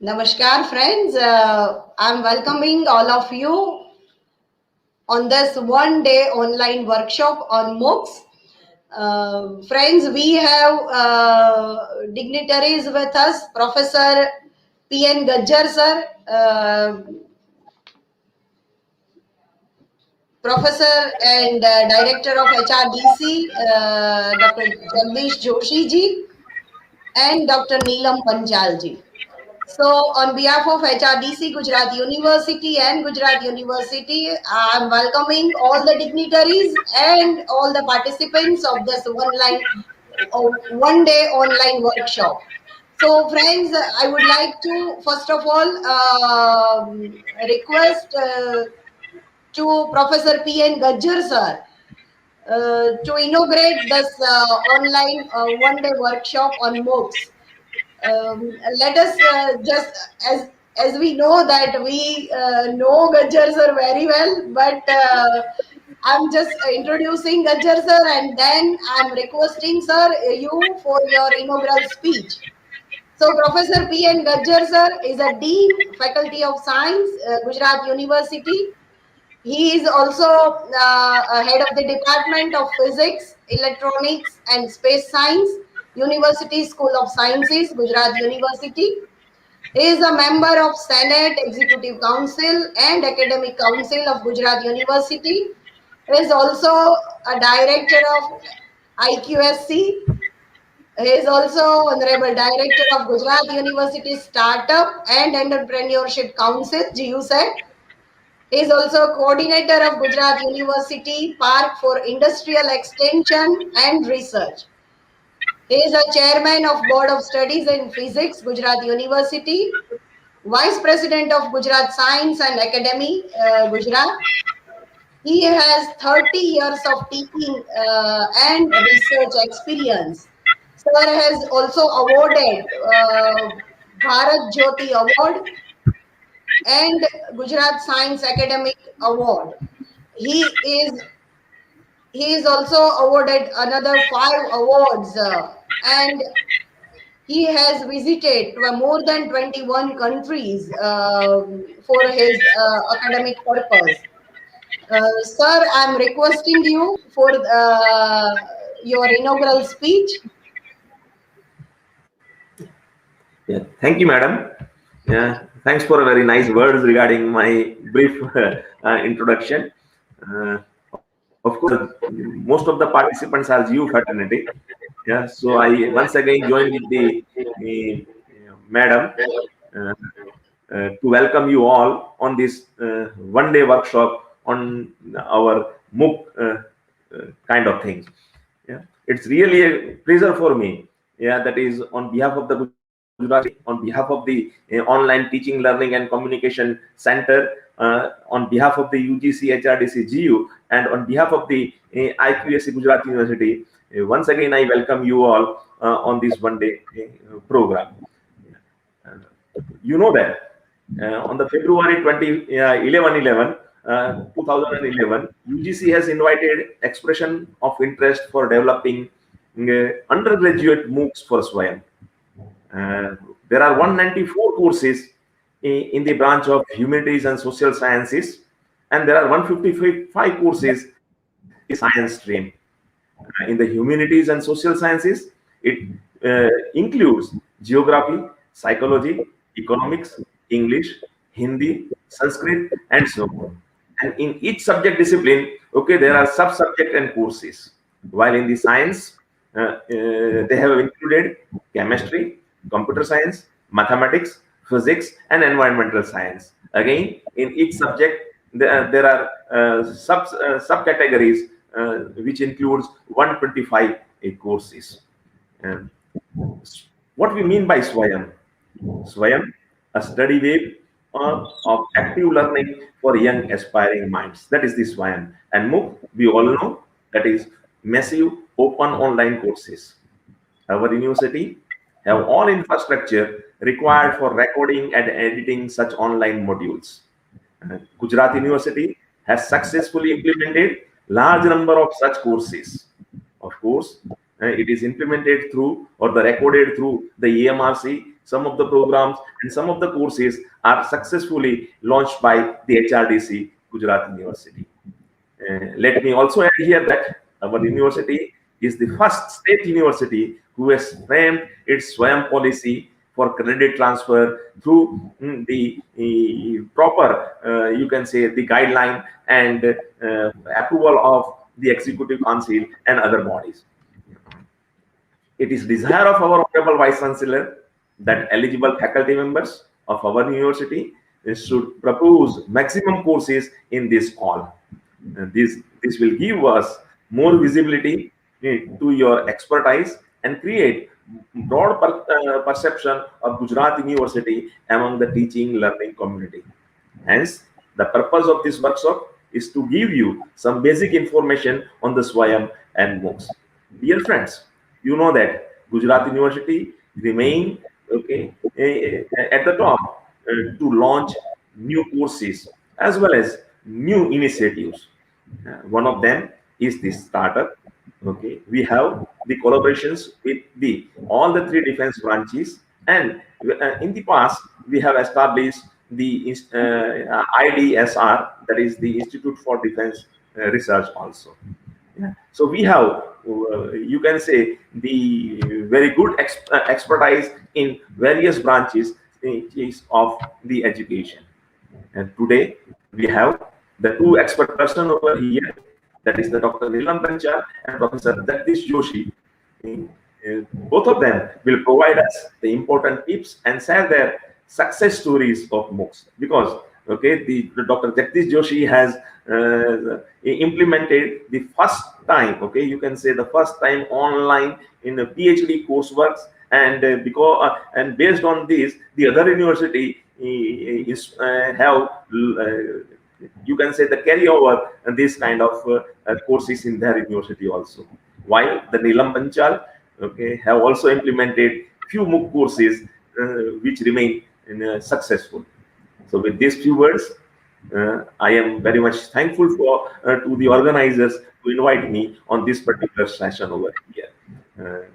Namaskar, friends. I'm welcoming all of you on this one-day online workshop on Moocs. Friends, we have dignitaries with us, Professor P.N. Gajjar sir, Professor and Director of HRDC, Dr. Jagdish Joshi ji, and Dr. Neelam Panchal ji. So, on behalf of HRDC, Gujarat University and Gujarat University, I am welcoming all the dignitaries and all the participants of this one-day online workshop. So, friends, I would like to first of all request to Professor P.N. Gajjar sir to inaugurate this online one-day workshop on Moocs. Let us just as we know that we know Gajjar sir very well, but I'm just introducing Gajjar sir, and then I'm requesting sir you for your inaugural speech. So Professor P.N. Gajjar sir is a Dean, Faculty of Science, Gujarat University. He is also a head of the Department of Physics, Electronics and Space Science, University School of Sciences, Gujarat University. He is a member of Senate, Executive Council and Academic Council of Gujarat University. He is also a director of IQSC. He is also Honorable Director of Gujarat University Startup and Entrepreneurship Council, GUSET. He is also coordinator of Gujarat University Park for Industrial Extension and Research. He is a chairman of Board of Studies in Physics, Gujarat University, vice president of Gujarat Science and Academy, Gujarat. He has 30 years of teaching and research experience. Sir has also awarded Bharat Jyoti Award and Gujarat Science Academic Award. He is he is also awarded another 5 awards, and he has visited to more than 21 countries for his academic purpose. Sir, I'm requesting you for your inaugural speech. Yeah, thank you, madam. Yeah, thanks for a very nice words regarding my brief introduction. Of course, most of the participants are you fraternity. Yeah, so I once again join with the madam uh, to welcome you all on this one-day workshop on our MOOC kind of things. Yeah, it's really a pleasure for me. Yeah, that is on behalf of the Gujarati, on behalf of the online teaching, learning, and communication center, on behalf of the UGC HRDC GU, and on behalf of the IQSC Gujarat University. Once again, I welcome you all on this one-day program. You know that on the February 2011, UGC has invited expression of interest for developing undergraduate Moocs for Swayam. There are 194 courses in the branch of humanities and social sciences, and there are 155 courses in the science stream. In the humanities and social sciences, it includes geography, psychology, economics, English, Hindi, Sanskrit, and so on. And in each subject discipline, okay, there are sub-subject and courses. While in the science, they have included chemistry, computer science, mathematics, physics, and environmental science. Again, in each subject, there are subcategories which includes 125 courses. And what we mean by Swayam? Swayam, a study wave of active learning for young aspiring minds. That is the Swayam. And MOOC, we all know, that is massive open online courses. Our university have all infrastructure required for recording and editing such online modules. Gujarat University has successfully implemented large number of such courses. Of course, it is implemented through or the recorded through the EMRC some of the programs and some of the courses are successfully launched by the HRDC Gujarat University. Let me also add here that our university is the first state university who has framed its Swayam policy for credit transfer through the proper, you can say, the guideline and approval of the executive council and other bodies. It is desire of our honorable vice chancellor that eligible faculty members of our university should propose maximum courses in this call. This will give us more visibility to your expertise and create broad perception of Gujarat University among the teaching learning community. Hence, the purpose of this workshop is to give you some basic information on the Swayam and Moocs. Dear friends, you know that Gujarat University remain at the top to launch new courses as well as new initiatives. One of them is this startup. Okay, we have the collaborations with the all the three defense branches, and in the past we have established the IDSR, that is the Institute for Defense Research also. Yeah. So we have, you can say, the very good expertise in various branches of the education. And today we have the two expert person over here, that is the Dr. Nilam Pancha and Professor Jagdish Joshi. Both of them will provide us the important tips and share their success stories of Moocs. Because the Dr. Jagdish Joshi has implemented the first time, you can say the first time online in a PhD courseworks, and and based on this, the other university is have you can say the carryover and this kind of courses in their university also. While the Nilam Panchal have also implemented few MOOC courses which remain successful. So with these few words, I am very much thankful for to the organizers to invite me on this particular session over here.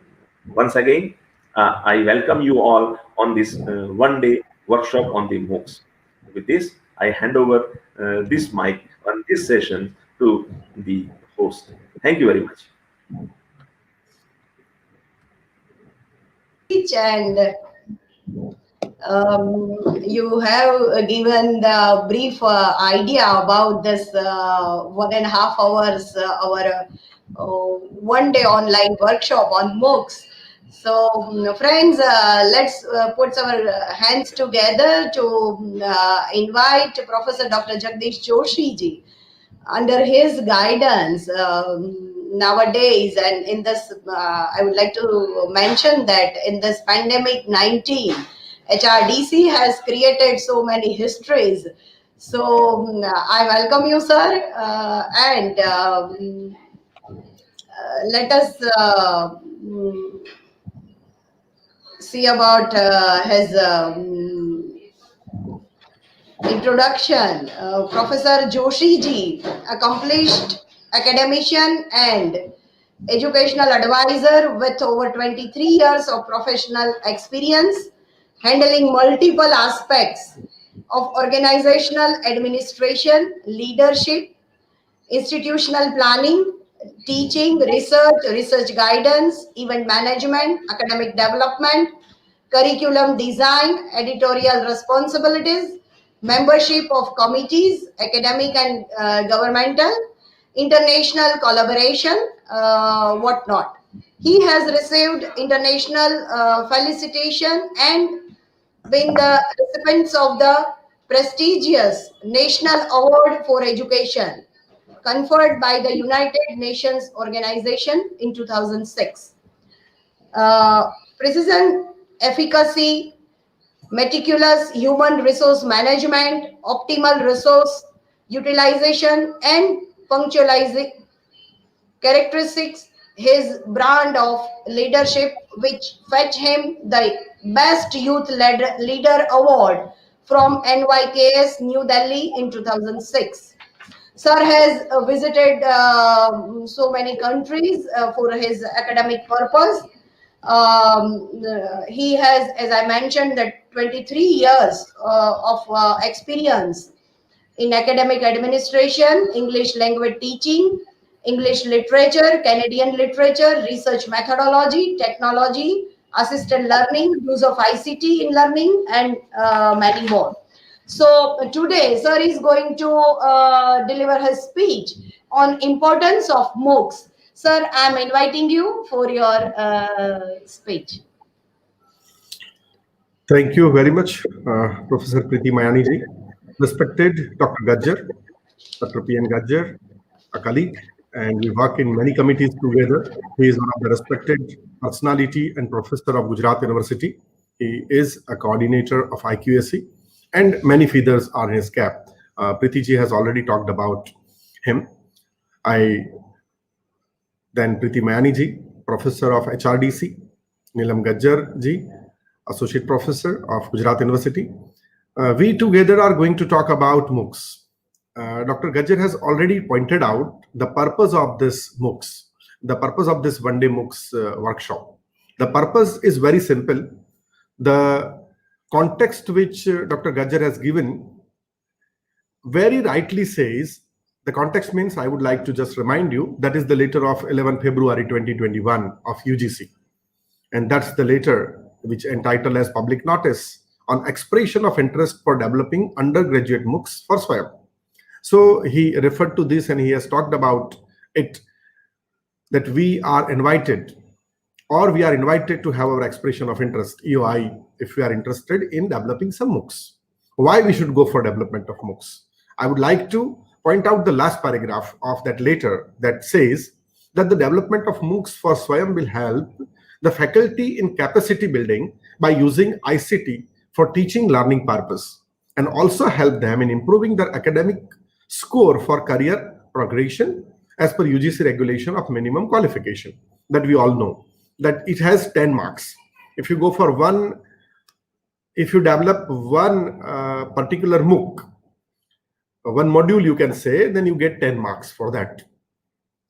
Once again, I welcome you all on this one-day workshop on the MOOCs. With this, I hand over this mic on this session to the host. Thank you very much. And you have given the brief idea about this 1.5 hours, our one day online workshop on MOOCs. So, friends, let's put our hands together to invite Professor Dr. Jagdish Joshi ji. Under his guidance, nowadays, and in this, I would like to mention that in this pandemic 19, HRDC has created so many histories. So I welcome you, sir, and let us see about his introduction. Professor Joshi ji, accomplished academician and educational advisor with over 23 years of professional experience, handling multiple aspects of organizational administration, leadership, institutional planning, teaching, research guidance, event management, academic development, curriculum design, editorial responsibilities, membership of committees, academic and governmental, international collaboration, whatnot. He has received international felicitation and been the recipients of the prestigious National Award for Education conferred by the United Nations Organization in 2006. Precision, efficacy, meticulous human resource management, optimal resource utilization, and punctualizing characteristics his brand of leadership, which fetched him the Best Youth Leader Award from NYKS New Delhi in 2006. Sir has visited so many countries for his academic purpose. He has, as I mentioned, that 23 years of experience in academic administration, English language teaching, English literature, Canadian literature, research methodology, technology, assisted learning, use of ICT in learning, and many more. So today, sir is going to deliver his speech on importance of Moocs. Sir, I am inviting you for your speech. Thank you very much, Professor Priti Mayani ji. Respected Dr. Gajjar, Dr. P.N. Gajjar, a colleague, and we work in many committees together. He is one of the respected personality and professor of Gujarat University. He is a coordinator of IQAC, and many feathers are in his cap. Priti ji has already talked about him. Then Priti Mayani ji, professor of HRDC, Neelam Gajjar ji, associate professor of Gujarat University. We together are going to talk about Moocs. Dr. Gajjar has already pointed out the purpose of this Moocs, the purpose of this one-day Moocs workshop. The purpose is very simple. The context which Dr. Gajjar has given very rightly says, the context means, I would like to just remind you, that is the letter of 11 February 2021 of UGC. And that's the letter which entitled as Public Notice on Expression of Interest for Developing Undergraduate Moocs for SWAYAM. So he referred to this and he has talked about it, that we are invited to have our expression of interest, EOI, if we are interested in developing some Moocs. Why we should go for development of Moocs? I would like to point out the last paragraph of that letter that says that the development of Moocs for SWAYAM will help the faculty in capacity building by using ICT for teaching learning purpose, and also help them in improving their academic score for career progression as per UGC regulation of minimum qualification that we all know, that it has 10 marks. If you go for one, if you develop one particular MOOC, one module you can say, then you get 10 marks for that.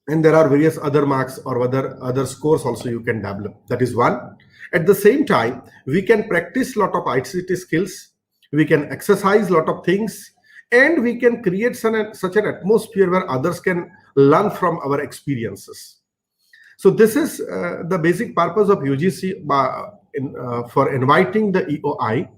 And there are various other marks or other scores also you can develop. That is one. At the same time, we can practice lot of ICT skills, we can exercise lot of things, and we can create such an atmosphere where others can learn from our experiences. So this is the basic purpose of UGC for inviting the EOI.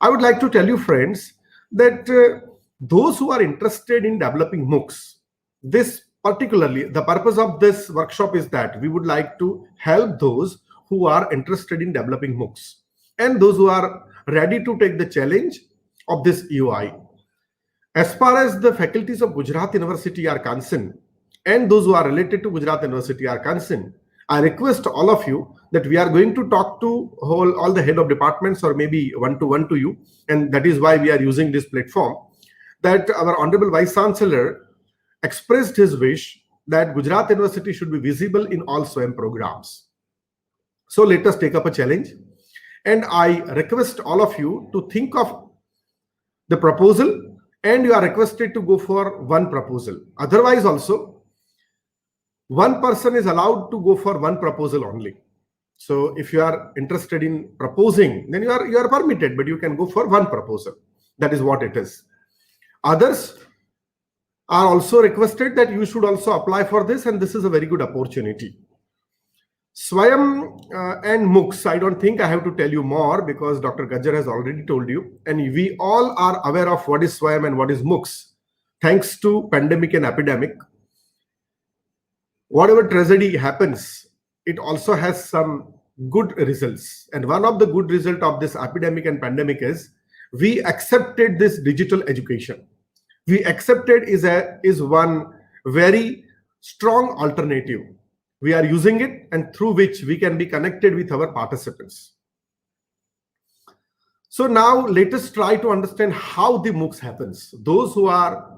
I would like to tell you, friends, that those who are interested in developing Moocs, this particularly, the purpose of this workshop is that we would like to help those who are interested in developing Moocs and those who are ready to take the challenge of this EOI. As far as the faculties of Gujarat University are concerned, and those who are related to Gujarat University are concerned, I request all of you that we are going to talk to all the head of departments or maybe one-to-one to you, and that is why we are using this platform, that our Honorable Vice Chancellor expressed his wish that Gujarat University should be visible in all SWAYAM programs. So let us take up a challenge. And I request all of you to think of the proposal, and you are requested to go for one proposal. Otherwise also, one person is allowed to go for one proposal only. So if you are interested in proposing, then you are permitted, but you can go for one proposal. That is what it is. Others are also requested that you should also apply for this, and this is a very good opportunity. SWAYAM and Moocs, I don't think I have to tell you more because Dr. Gajjar has already told you, and we all are aware of what is SWAYAM and what is Moocs. Thanks to pandemic and epidemic, whatever tragedy happens, it also has some good results. And one of the good results of this epidemic and pandemic is we accepted this digital education. We accepted is one very strong alternative. We are using it, and through which we can be connected with our participants. So now let us try to understand how the Moocs happens. Those who are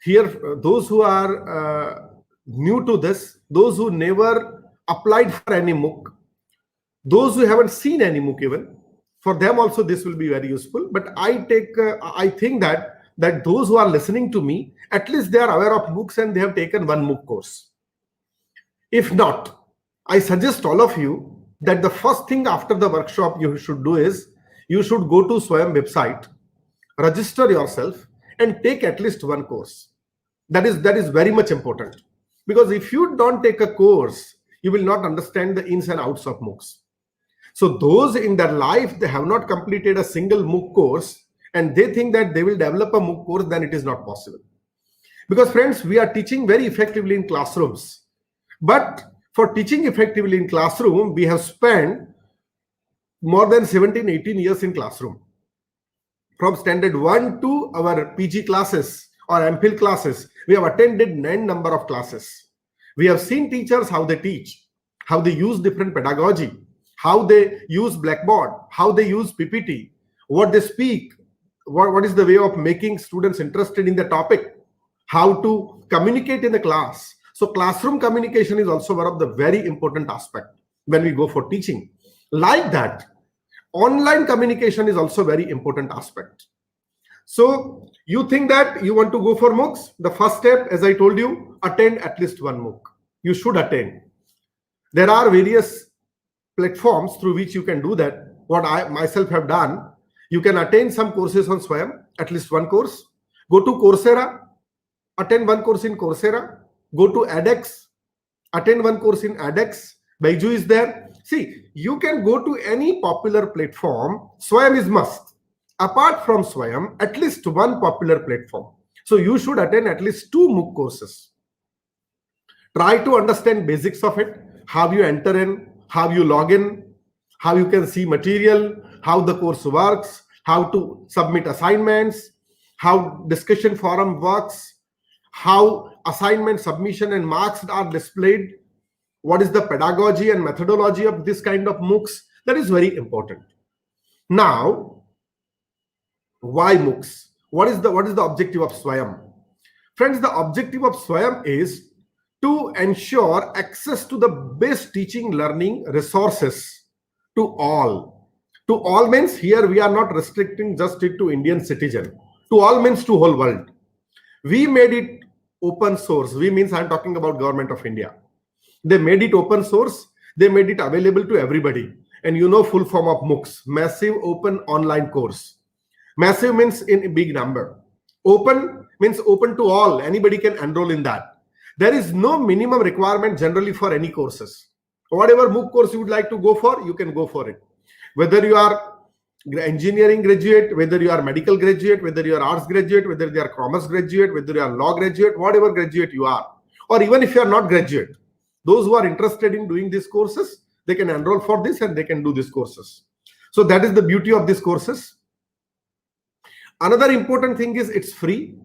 here, those who are new to this, those who never applied for any MOOC, those who haven't seen any MOOC even, for them also this will be very useful. But I think that those who are listening to me, at least they are aware of MOOCs and they have taken one MOOC course. If not, I suggest all of you that the first thing after the workshop you should do is you should go to Swayam website, register yourself, and take at least one course. That is very much important, because if you don't take a course, you will not understand the ins and outs of Moocs. So those in their life, they have not completed a single MOOC course and they think that they will develop a MOOC course, then it is not possible. Because friends, we are teaching very effectively in classrooms. But for teaching effectively in classroom, we have spent more than 17, 18 years in classroom. From standard 1 to our PG classes or MPhil classes, we have attended n number of classes. We have seen teachers how they teach, how they use different pedagogy, how they use Blackboard, how they use PPT, what they speak, what is the way of making students interested in the topic, how to communicate in the class. So classroom communication is also one of the very important aspect when we go for teaching. Like that, online communication is also very important aspect. So you think that you want to go for MOOCs? The first step, as I told you, attend at least one MOOC. You should attend. There are various platforms through which you can do that. What I myself have done, you can attend some courses on Swayam, at least one course. Go to Coursera, attend one course in Coursera. Go to edX, attend one course in edX. Baiju is there. See, you can go to any popular platform. Swayam is must. Apart from Swayam, at least one popular platform. So you should attend at least 2 MOOC courses. Try to understand basics of it, how you enter in, how you log in, how you can see material, how the course works, how to submit assignments, how discussion forum works, how assignment submission and marks are displayed, what is the pedagogy and methodology of this kind of MOOCs. That is very important. Now, why MOOCs? What is the objective of Swayam? Friends, the objective of Swayam is to ensure access to the best teaching learning resources to all. To all means here we are not restricting just it to Indian citizen. To all means to whole world. We made it open source. We means I'm talking about government of India. They made it open source. They made it available to everybody. And you know full form of MOOCs, massive open online course. Massive means in big number. Open means open to all. Anybody can enroll in that. There is no minimum requirement generally for any courses. Whatever MOOC course you would like to go for, you can go for it. Whether you are engineering graduate, whether you are medical graduate, whether you are arts graduate, whether you are commerce graduate, whether you are law graduate, whatever graduate you are, or even if you are not graduate, those who are interested in doing these courses, they can enroll for this and they can do these courses. So that is the beauty of these courses. Another important thing is it's free.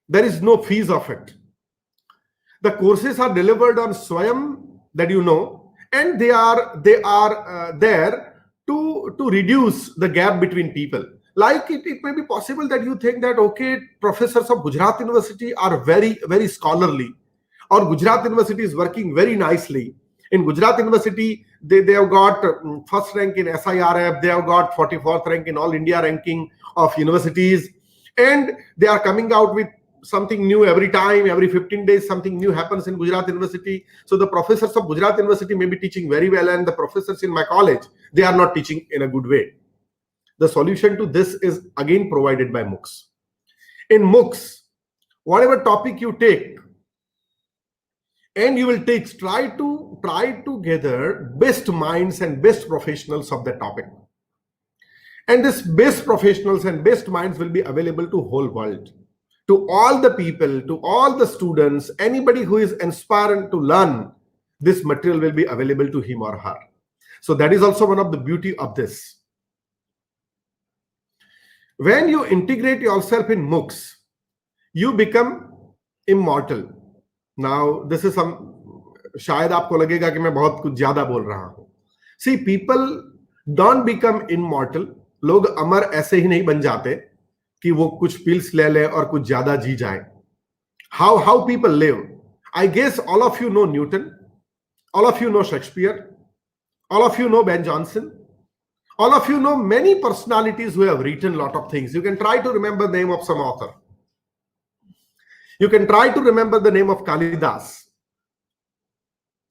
There is no fees of it. The courses are delivered on Swayam, that you know, and they are there to reduce the gap between people. Like it may be possible that you think that, okay, professors of Gujarat University are very, very scholarly, or Gujarat University is working very nicely. In Gujarat University, they have got first rank in SIRF, they have got 44th rank in All India ranking of universities, and they are coming out with something new every time. Every 15 days something new happens in Gujarat University. So the professors of Gujarat University may be teaching very well, and the professors in my college, they are not teaching in a good way. The solution to this is again provided by MOOCs. In MOOCs, whatever topic you take, and you will take, try to gather best minds and best professionals of the topic. And this best professionals and best minds will be available to whole world, to all the people, to all the students. Anybody who is inspired to learn, this material will be available to him or her. So that is also one of the beauty of this. When you integrate yourself in MOOCs, you become immortal. Now, this is some, शायद आपको लगेगा कि मैं बहुत कुछ ज्यादा बोल रहा हूं. See, people don't become immortal. लोग अमर ऐसे ही नहीं बन जाते कि वो कुछ पिल्स ले ले और कुछ ज्यादा जी जाए. How people live? I guess all of you know Newton, all of you know Shakespeare, all of you know Ben Jonson, all of you know many personalities who have written a lot of things. You can try to remember the name of some author. You can try to remember the name of Kalidas.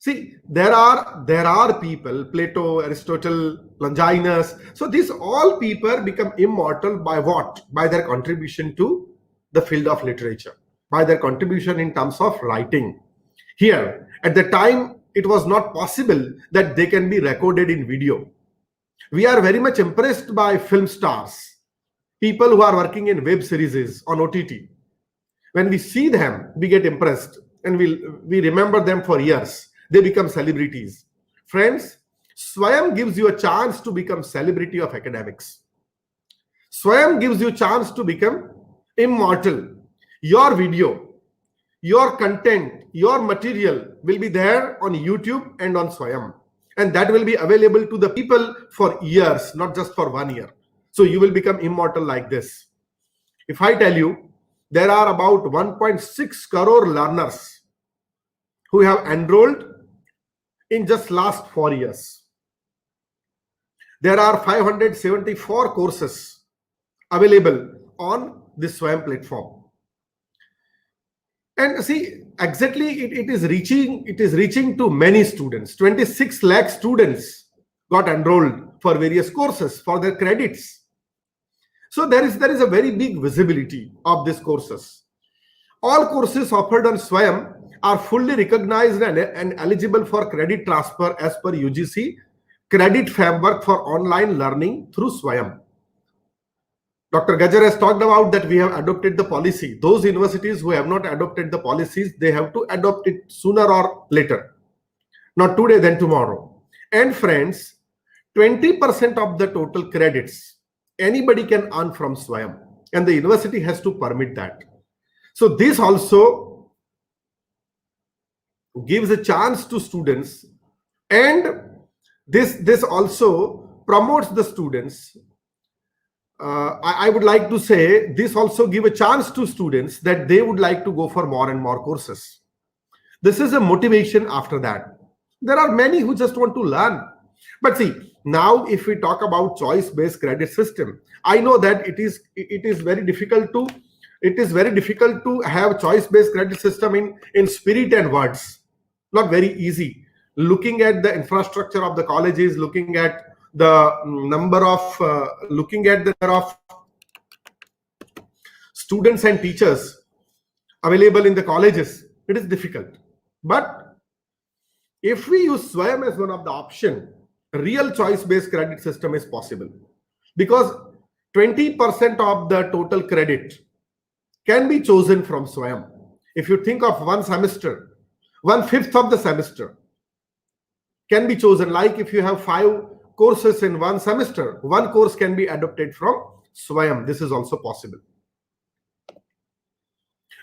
See, there are people, Plato, Aristotle, Longinus. So these all people become immortal by what? By their contribution to the field of literature, by their contribution in terms of writing. Here, at the time, it was not possible that they can be recorded in video. We are very much impressed by film stars, people who are working in web series on OTT. When we see them, we get impressed and we remember them for years. They become celebrities. Friends, Swayam gives you a chance to become celebrity of academics. Swayam gives you a chance to become immortal. Your video, your content, your material will be there on YouTube and on Swayam. And that will be available to the people for years, not just for 1 year. So you will become immortal like this. If I tell you, there are about 1.6 crore learners who have enrolled in just last 4 years. There are 574 courses available on this Swayam platform. And see, exactly it is reaching to many students. 26 lakh students got enrolled for various courses for their credits. So there is a very big visibility of these courses. All courses offered on Swayam are fully recognized and eligible for credit transfer as per UGC credit framework for online learning through Swayam. Dr. Gajjar has talked about that we have adopted the policy. Those universities who have not adopted the policies, they have to adopt it sooner or later. Not today, then tomorrow. And friends, 20% of the total credits anybody can earn from Swayam, and the university has to permit that. So this also gives a chance to students, and this also promotes the students. I would like to say this also give a chance to students that they would like to go for more and more courses. This is a motivation after that. There are many who just want to learn. But see, now if we talk about choice-based credit system, I know that it is very difficult to have choice-based credit system in spirit and words. Not very easy. Looking at the infrastructure of the colleges, looking at the number of students and teachers available in the colleges, it is difficult. But if we use Swayam as one of the option, real choice-based credit system is possible, because 20% of the total credit can be chosen from Swayam. If you think of one semester, 1/5 of the semester can be chosen. Like if you have 5 courses in one semester, one course can be adopted from Swayam. This is also possible.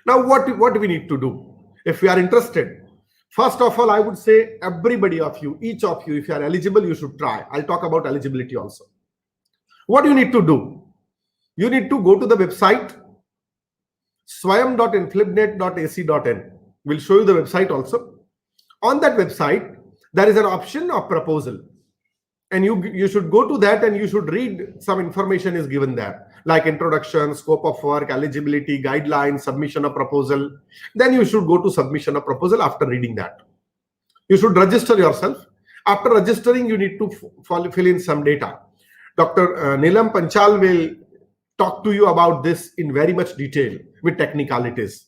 Now, what do we need to do if we are interested? First of all, I would say everybody of you, each of you, if you are eligible, you should try. I'll talk about eligibility also. What do you need to do? You need to go to the website swayam.inflibnet.ac.in. We'll show you the website also. On that website, there is an option of proposal. And you should go to that and you should read some information is given there, like introduction, scope of work, eligibility, guidelines, submission of proposal. Then you should go to submission of proposal after reading that. You should register yourself. After registering, you need to fill in some data. Dr. Neelam Panchal will talk to you about this in very much detail with technicalities.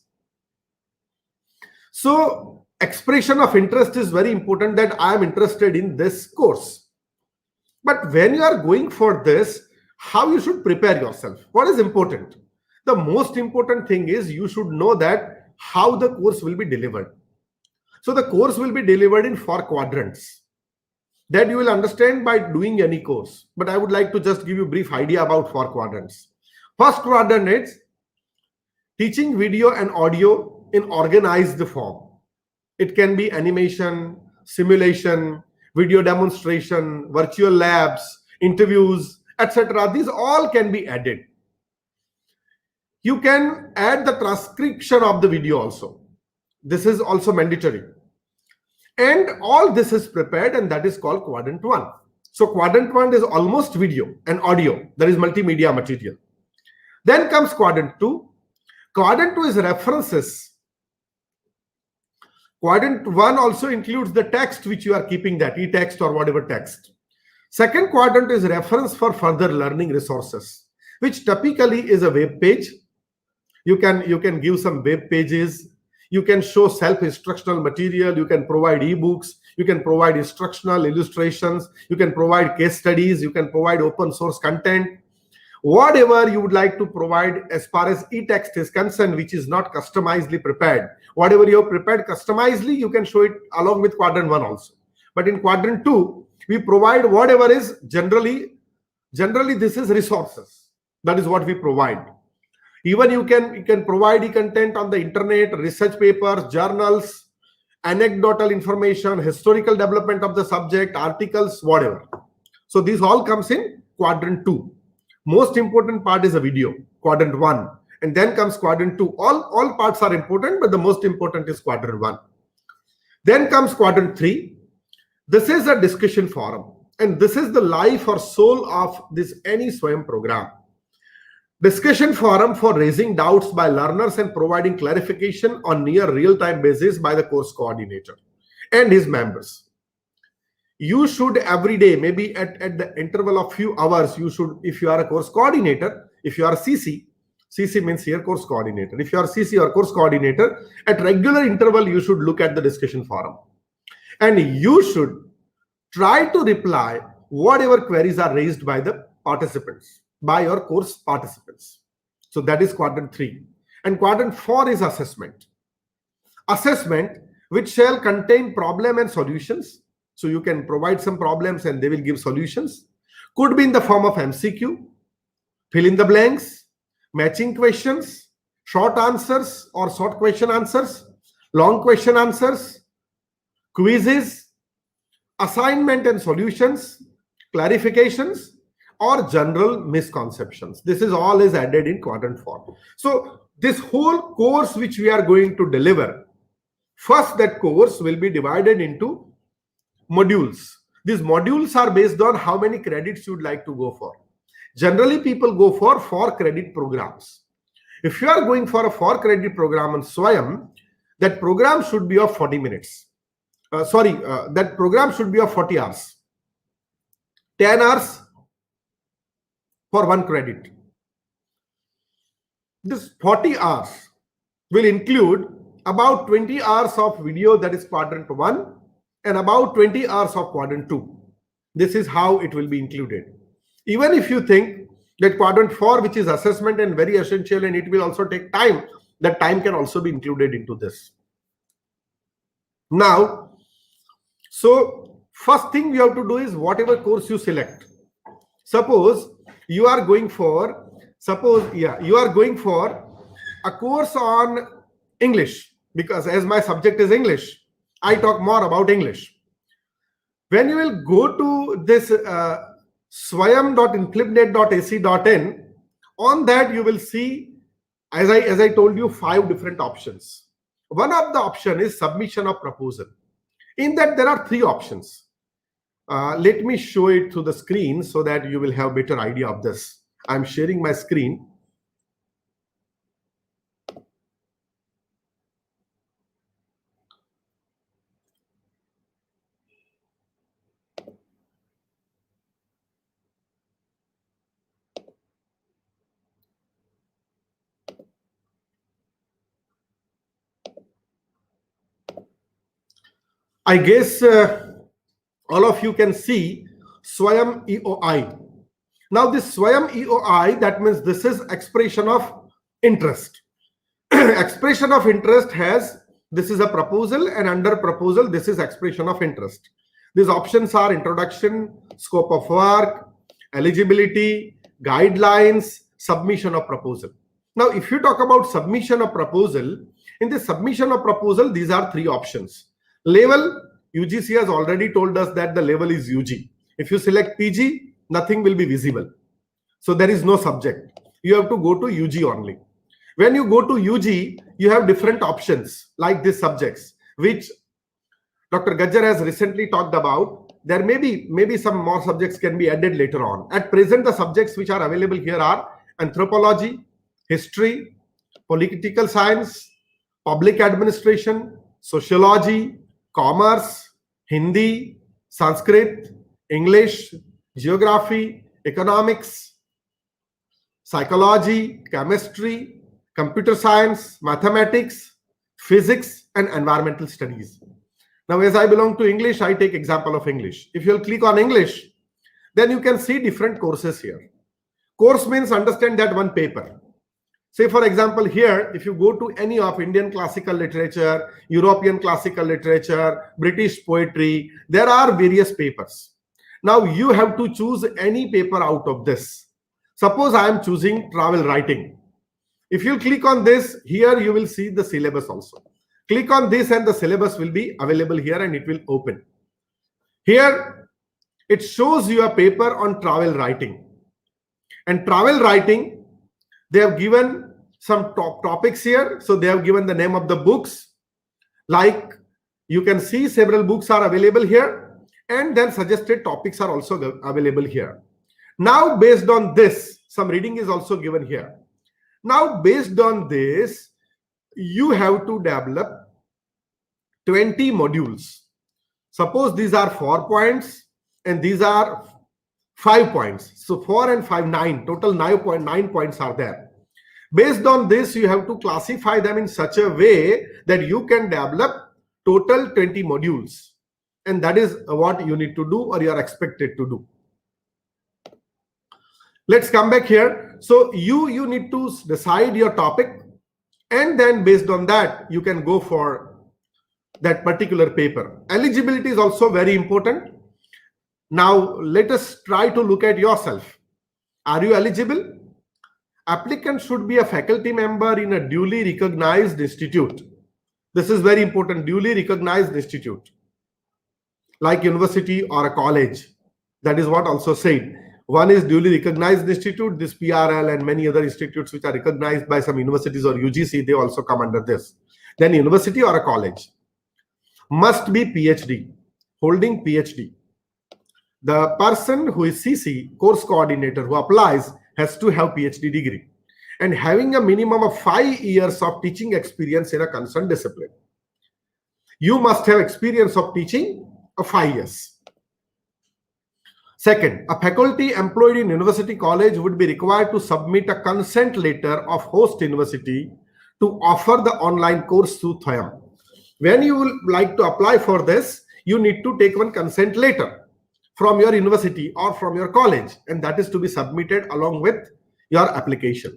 So expression of interest is very important, that I am interested in this course. But when you are going for this, how you should prepare yourself? What is important? The most important thing is you should know that how the course will be delivered. So the course will be delivered in 4 quadrants. That you will understand by doing any course. But I would like to just give you a brief idea about 4 quadrants. First quadrant is teaching video and audio in organized form. It can be animation, simulation, video demonstration, virtual labs, interviews, etc. These all can be added. You can add the transcription of the video also. This is also mandatory. And all this is prepared, and that is called quadrant 1. So quadrant 1 is almost video and audio. That is multimedia material. Then comes quadrant 2. Quadrant 2 is references Quadrant 1 also includes the text which you are keeping, that e-text or whatever text. Second quadrant is reference for further learning resources, which typically is a web page. You can give some web pages. You can show self-instructional material. You can provide ebooks. You can provide instructional illustrations. You can provide case studies. You can provide open source content. Whatever you would like to provide as far as e-text is concerned, which is not customizedly prepared. Whatever you have prepared customizedly, you can show it along with quadrant 1 also. But in quadrant 2, we provide whatever is generally this is resources. That is what we provide. Even you can provide e-content on the internet, research papers, journals, anecdotal information, historical development of the subject, articles, whatever. So these all comes in quadrant 2. Most important part is a video, quadrant 1, and then comes quadrant 2. All parts are important, but the most important is quadrant 1. Then comes quadrant 3. This is a discussion forum, and this is the life or soul of this any Swayam program. Discussion forum for raising doubts by learners and providing clarification on near real-time basis by the course coordinator and his members. You should every day, maybe at the interval of few hours, you should, if you are a course coordinator, if you are a CC means here course coordinator. If you are CC or course coordinator, at regular interval, you should look at the discussion forum. And you should try to reply whatever queries are raised by the participants, by your course participants. So that is quadrant 3. And quadrant 4 is assessment. Assessment, which shall contain problem and solutions. So you can provide some problems and they will give solutions. Could be in the form of MCQ, fill in the blanks, matching questions, short answers or short question answers, long question answers, quizzes, assignment and solutions, clarifications, or general misconceptions. This is all is added in quadrant 4. So this whole course which we are going to deliver, first that course will be divided into modules. These modules are based on how many credits you would like to go for. Generally, people go for 4 credit programs. If you are going for a 4 credit program on Swayam, that program should be of 40 minutes. That program should be of 40 hours. 10 hours for 1 credit. This 40 hours will include about 20 hours of video, that is quadrant 1, and about 20 hours of quadrant 2. This is how it will be included. Even if you think that quadrant 4, which is assessment and very essential, and it will also take time, that time can also be included into this. Now, so first thing you have to do is whatever course you select. Suppose you are going for, a course on English, because as my subject is English, I talk more about English. When you will go to this swayam.inflipnet.ac.in, on that you will see, as I told you, 5 different options. One of the option is submission of proposal. In that there are 3 options. Let me show it to the screen so that you will have better idea of this. I'm sharing my screen. I guess all of you can see Swayam EOI. Now this Swayam EOI, that means this is expression of interest. Expression of interest has, this is a proposal, and under proposal, this is expression of interest. These options are introduction, scope of work, eligibility, guidelines, submission of proposal. Now, if you talk about submission of proposal, in the submission of proposal, these are 3 options. Level, UGC has already told us that the level is UG. If you select PG, nothing will be visible. So there is no subject. You have to go to UG only. When you go to UG, you have different options like these subjects, which Dr. Gajjar has recently talked about. There may be some more subjects can be added later on. At present, the subjects which are available here are anthropology, history, political science, public administration, sociology, commerce, Hindi, Sanskrit, English, geography, economics, psychology, chemistry, computer science, mathematics, physics, and environmental studies. Now, as I belong to English, I take example of English. If you'll click on English, then you can see different courses here. Course means understand that one paper. Say, for example, here, if you go to any of Indian classical literature, European classical literature, British poetry, there are various papers. Now, you have to choose any paper out of this. Suppose I am choosing travel writing. If you click on this, here you will see the syllabus also. Click on this and the syllabus will be available here and it will open. Here, it shows you a paper on travel writing. And travel writing, they have given some topics here. So they have given the name of the books. Like you can see several books are available here. And then suggested topics are also available here. Now, based on this, some reading is also given here. Now, based on this, you have to develop 20 modules. Suppose these are 4 points and these are 5 points. So 4 and 5, 9. Total 9 points are there. Based on this, you have to classify them in such a way that you can develop total 20 modules. And that is what you need to do or you are expected to do. Let's come back here. So you need to decide your topic, and then based on that, you can go for that particular paper. Eligibility is also very important. Now, let us try to look at yourself. Are you eligible? Applicant should be a faculty member in a duly recognized institute. This is very important, duly recognized institute, like university or a college. That is what also said. One is duly recognized institute, this PRL and many other institutes which are recognized by some universities or UGC, they also come under this. Then university or a college. Must be PhD, holding PhD. The person who is CC, course coordinator, who applies has to have PhD degree and having a minimum of 5 years of teaching experience in a concerned discipline. You must have experience of teaching of 5 years. Second, a faculty employed in university college would be required to submit a consent letter of host university to offer the online course through Thayam. When you would like to apply for this, you need to take one consent letter from your university or from your college, and that is to be submitted along with your application.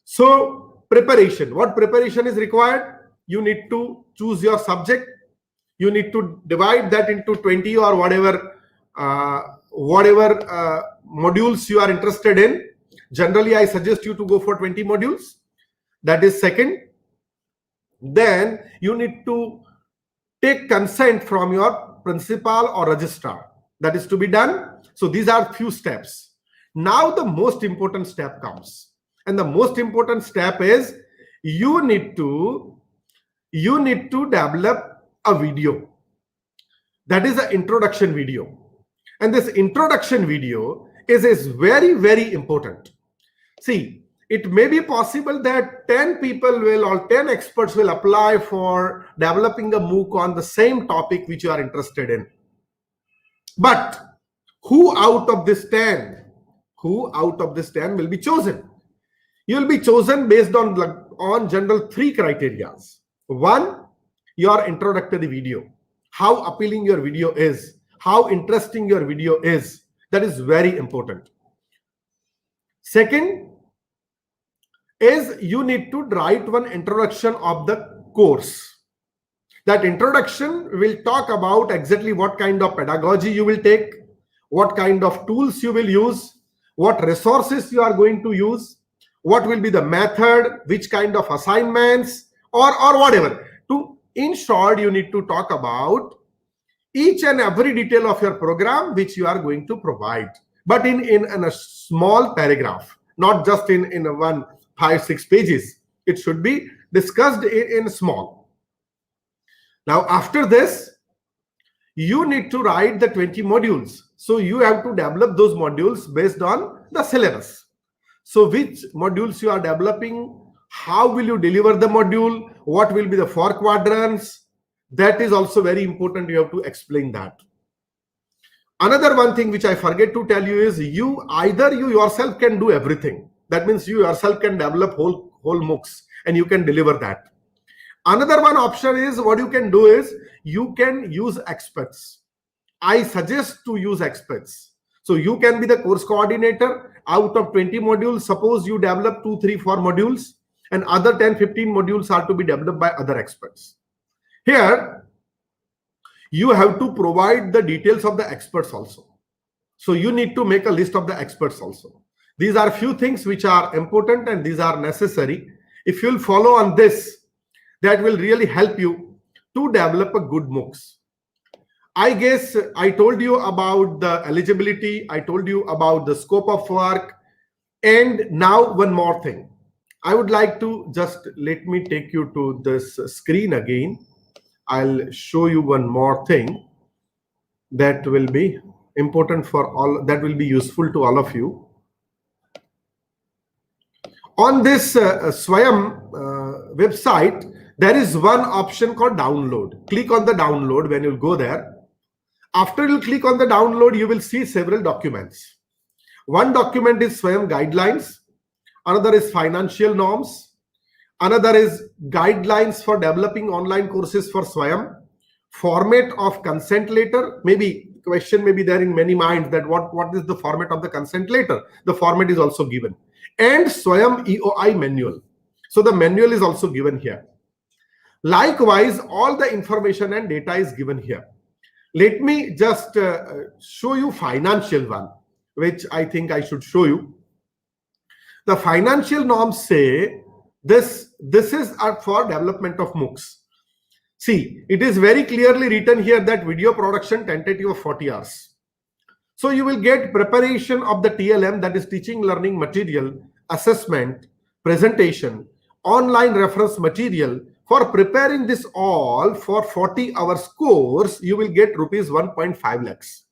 So preparation, what preparation is required? You need to choose your subject. You need to divide that into 20 or whatever modules you are interested in. Generally, I suggest you to go for 20 modules. That is second. Then you need to take consent from your principal or registrar. That is to be done. So these are few steps. Now the most important step comes. And the most important step is you need to develop a video. That is an introduction video. And this introduction video is very, very important. See, it may be possible that 10 people will or 10 experts will apply for developing a MOOC on the same topic which you are interested in. But who out of this 10 will be chosen? You will be chosen based on general 3 criteria. One, your introductory video. How appealing your video is, how interesting your video is. That is very important. Second is you need to write one introduction of the course. That introduction will talk about exactly what kind of pedagogy you will take, what kind of tools you will use, what resources you are going to use, what will be the method, which kind of assignments or whatever. In short, you need to talk about each and every detail of your program which you are going to provide, but in a small paragraph, not just in 1, 5, 6 pages. It should be discussed in small. Now, after this, you need to write the 20 modules. So you have to develop those modules based on the syllabus. So which modules you are developing, how will you deliver the module, what will be the 4 quadrants, That is also very important. You have to explain that. Another one thing which I forget to tell you is either you yourself can do everything. That means you yourself can develop whole Moocs and you can deliver that. Another one option is what you can do is you can use experts. I suggest to use experts. So you can be the course coordinator. Out of 20 modules, suppose you develop 2, 3, 4 modules and other 10, 15 modules are to be developed by other experts. Here, you have to provide the details of the experts also. So you need to make a list of the experts also. These are few things which are important and these are necessary. If you'll follow on this, that will really help you to develop a good Moocs. I guess I told you about the eligibility. I told you about the scope of work. And now one more thing. I would like to just let me take you to this screen again. I'll show you one more thing that will be important for all, that will be useful to all of you. On this Swayam website, there is one option called download. Click on the download when you go there. After you click on the download, you will see several documents. One document is Swayam guidelines. Another is financial norms. Another is guidelines for developing online courses for Swayam. Format of consent letter. Maybe question may be there in many minds that what is the format of the consent letter? The format is also given. And Swayam EOI manual. So the manual is also given here. Likewise, all the information and data is given here. Let me just show you financial one, which I think I should show you. The financial norms say this is for development of Moocs. See, it is very clearly written here that video production tentative of 40 hours. So you will get preparation of the TLM, that is teaching learning material, assessment, presentation, online reference material. For preparing this all for 40 hours course, you will get rupees 1.5 lakhs.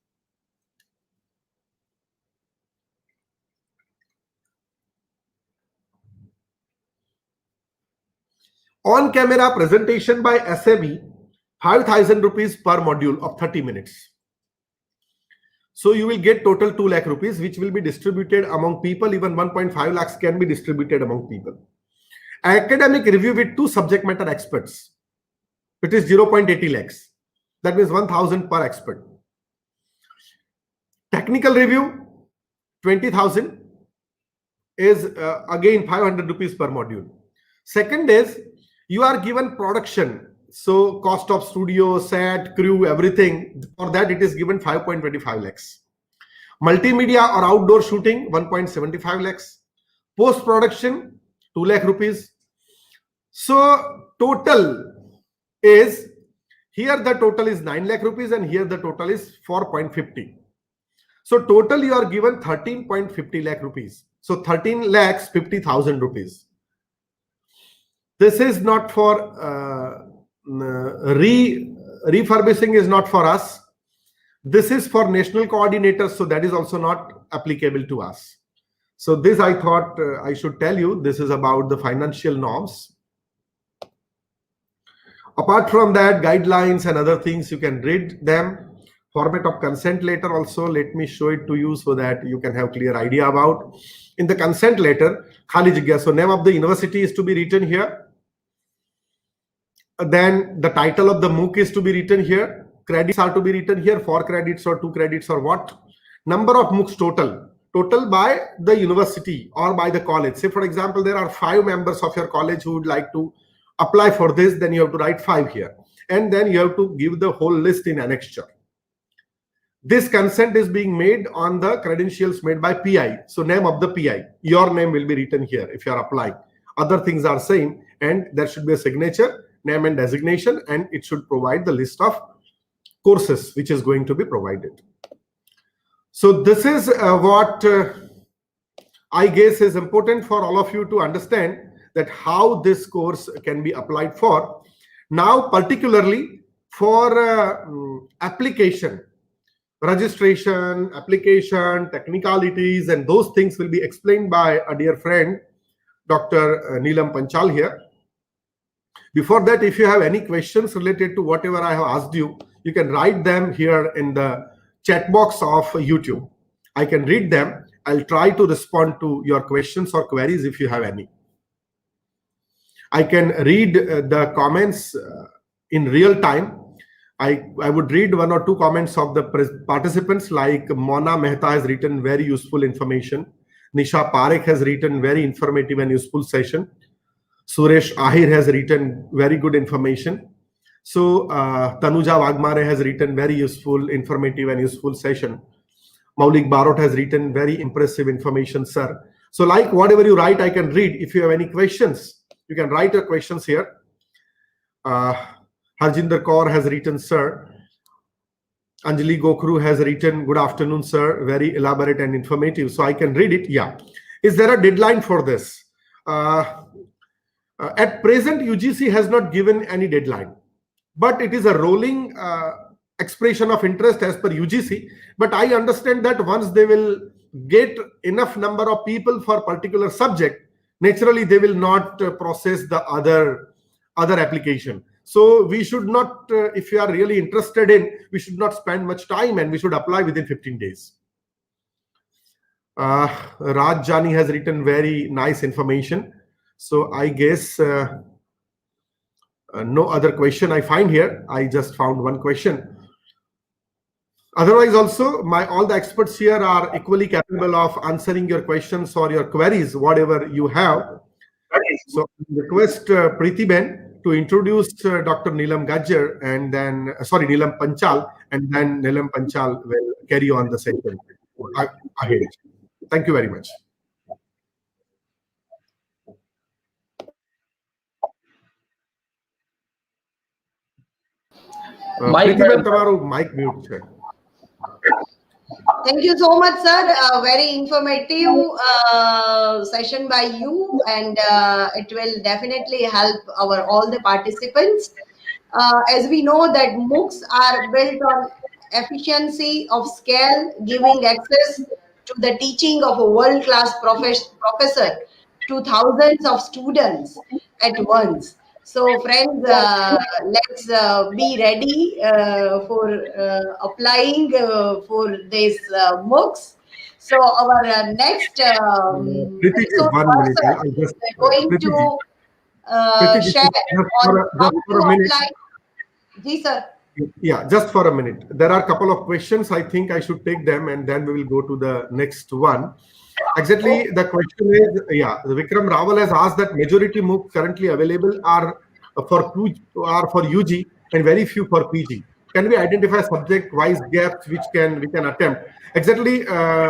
On camera presentation by SME, 5,000 rupees per module of 30 minutes. So you will get total 2 lakh rupees, which will be distributed among people. Even 1.5 lakhs can be distributed among people. Academic review with 2 subject matter experts. It is 0.80 lakhs. That means 1,000 per expert. Technical review, 20,000 is again 500 rupees per module. Second is you are given production. So cost of studio, set, crew, everything. For that it is given 5.25 lakhs. Multimedia or outdoor shooting, 1.75 lakhs. Post-production, 2 lakh rupees. So total is, here the total is 9 lakh rupees and here the total is 4.50. So total you are given 13.50 lakh rupees. So 13 lakhs 50,000 rupees. This is not for refurbishing is not for us. This is for national coordinators, so that is also not applicable to us. So this I thought I should tell you. This is about the financial norms. Apart from that, guidelines and other things, you can read them. Format of consent letter also, let me show it to you so that you can have clear idea about. In the consent letter, khali jagya, so name of the university is to be written here. Then the title of the MOOC is to be written here. Credits are to be written here, 4 credits or 2 credits or what. Number of MOOCs total by the university or by the college. Say for example, there are 5 members of your college who would like to apply for this, then you have to write 5 here. And then you have to give the whole list in annexure. This consent is being made on the credentials made by PI. So name of the PI, your name will be written here if you are applying. Other things are same, and there should be a signature, name and designation, and it should provide the list of courses which is going to be provided. So this is what I guess is important for all of you to understand, that how this course can be applied for. Now particularly for application, registration, application, technicalities, and those things will be explained by a dear friend, Dr. Neelam Panchal here. Before that, if you have any questions related to whatever I have asked you, you can write them here in the chat box of YouTube. I can read them. I'll try to respond to your questions or queries if you have any. I can read the comments in real time. I would read one or two comments of the participants, like Mona Mehta has written very useful information. Nisha Parekh has written very informative and useful session. Suresh Ahir has written very good information. So Tanuja Wagmare has written very useful, informative and useful session. Maulik Barot has written very impressive information, sir. So like whatever you write, I can read. If you have any questions, you can write your questions here. Harjinder Kaur has written, sir. Anjali Gokru has written, good afternoon, sir. Very elaborate and informative. So I can read it. Yeah. Is there a deadline for this? At present, UGC has not given any deadline, but it is a rolling expression of interest as per UGC. But I understand that once they will get enough number of people for particular subject, naturally they will not process the other application. So we should not, if you are really interested in, we should not spend much time and we should apply within 15 days. Raj Jani has written very nice information. So I guess no other question I find here. I just found one question. Otherwise, also, all the experts here are equally capable of answering your questions or your queries, whatever you have. So I request Preeti Ben to introduce Dr. Neelam Gajjar and then, Neelam Panchal, and then Neelam Panchal will carry on the session ahead. Thank you very much. Preeti Ben, તમારું mic mute છે. Thank you so much, sir. Very informative session by you, and it will definitely help all the participants. As we know that Moocs are built on efficiency of scale, giving access to the teaching of a world-class professor to thousands of students at once. So friends, let's be ready for applying for this Moocs. So our next resource person is going to share on how to apply. Ji, sir. Yeah, just for a minute. There are a couple of questions. I think I should take them and then we will go to the next one. Exactly, the question is, Vikram Rawal has asked that majority MOOCs currently available are for UG and very few for PG. Can we identify subject-wise gaps which we can attempt? Exactly,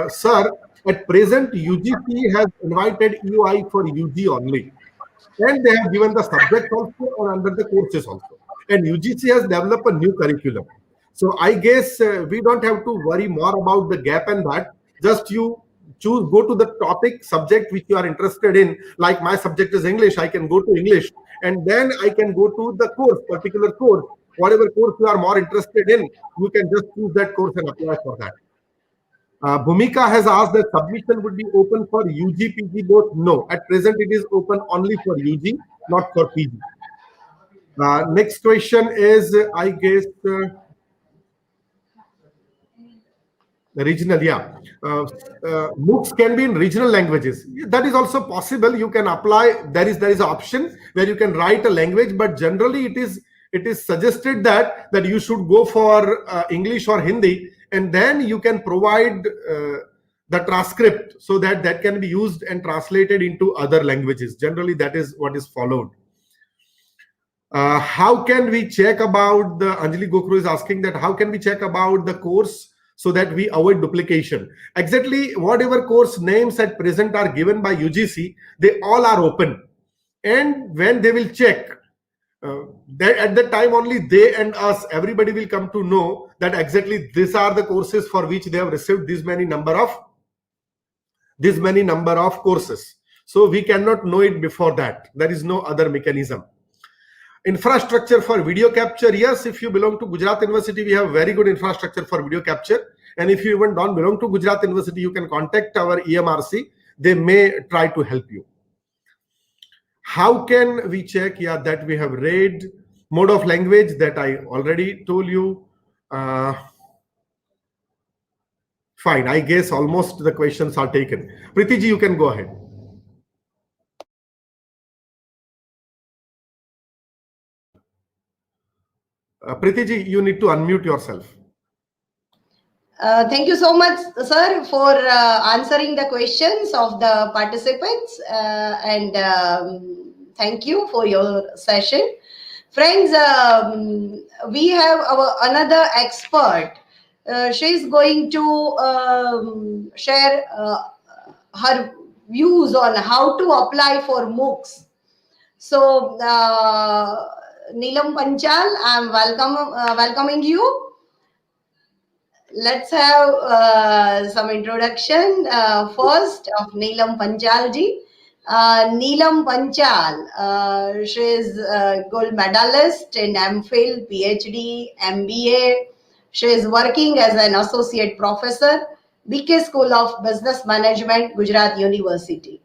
sir. At present, UGC has invited EOI for UG only, and they have given the subject also or under the courses also. And UGC has developed a new curriculum. So I guess we don't have to worry more about the gap and that. Just you go to the topic subject which you are interested in. Like my subject is English, I can go to English, and then I can go to the particular course, whatever course you are more interested in, you can just choose that course and apply for that. Bhumika has asked that submission would be open for UG, PG both. No, at present it is open only for UG, not for PG. Next question is, I guess, regional, MOOCs can be in regional languages. That is also possible. You can apply. There is an option where you can write a language, but generally it is suggested that you should go for English or Hindi, and then you can provide the transcript so that can be used and translated into other languages. Generally, that is what is followed. How can we check about the Anjali Gokru is asking that how can we check about the course so that we avoid duplication? Exactly, whatever course names at present are given by UGC, they all are open. And when they will check, that at that time only they and us, everybody will come to know that exactly these are the courses for which they have received this many number of courses. So we cannot know it before that. There is no other mechanism. Infrastructure for video capture. Yes, if you belong to Gujarat University, we have very good infrastructure for video capture. And if you even don't belong to Gujarat University, you can contact our EMRC. They may try to help you. How can we check? Yeah, that we have read. Mode of language, that I already told you. Fine, I guess almost the questions are taken. Preeti ji, you can go ahead. Preeti ji, you need to unmute yourself. Thank you so much, sir, for answering the questions of the participants, and thank you for your session. Friends, we have our another expert. She is going to share her views on how to apply for Moocs. So, Neelam Panchal, I'm welcoming you. Let's have some introduction first of Neelam Panchalji. Neelam Panchal, she is a gold medalist in MPhil, PhD, MBA. She is working as an associate professor, BK School of Business Management, Gujarat University.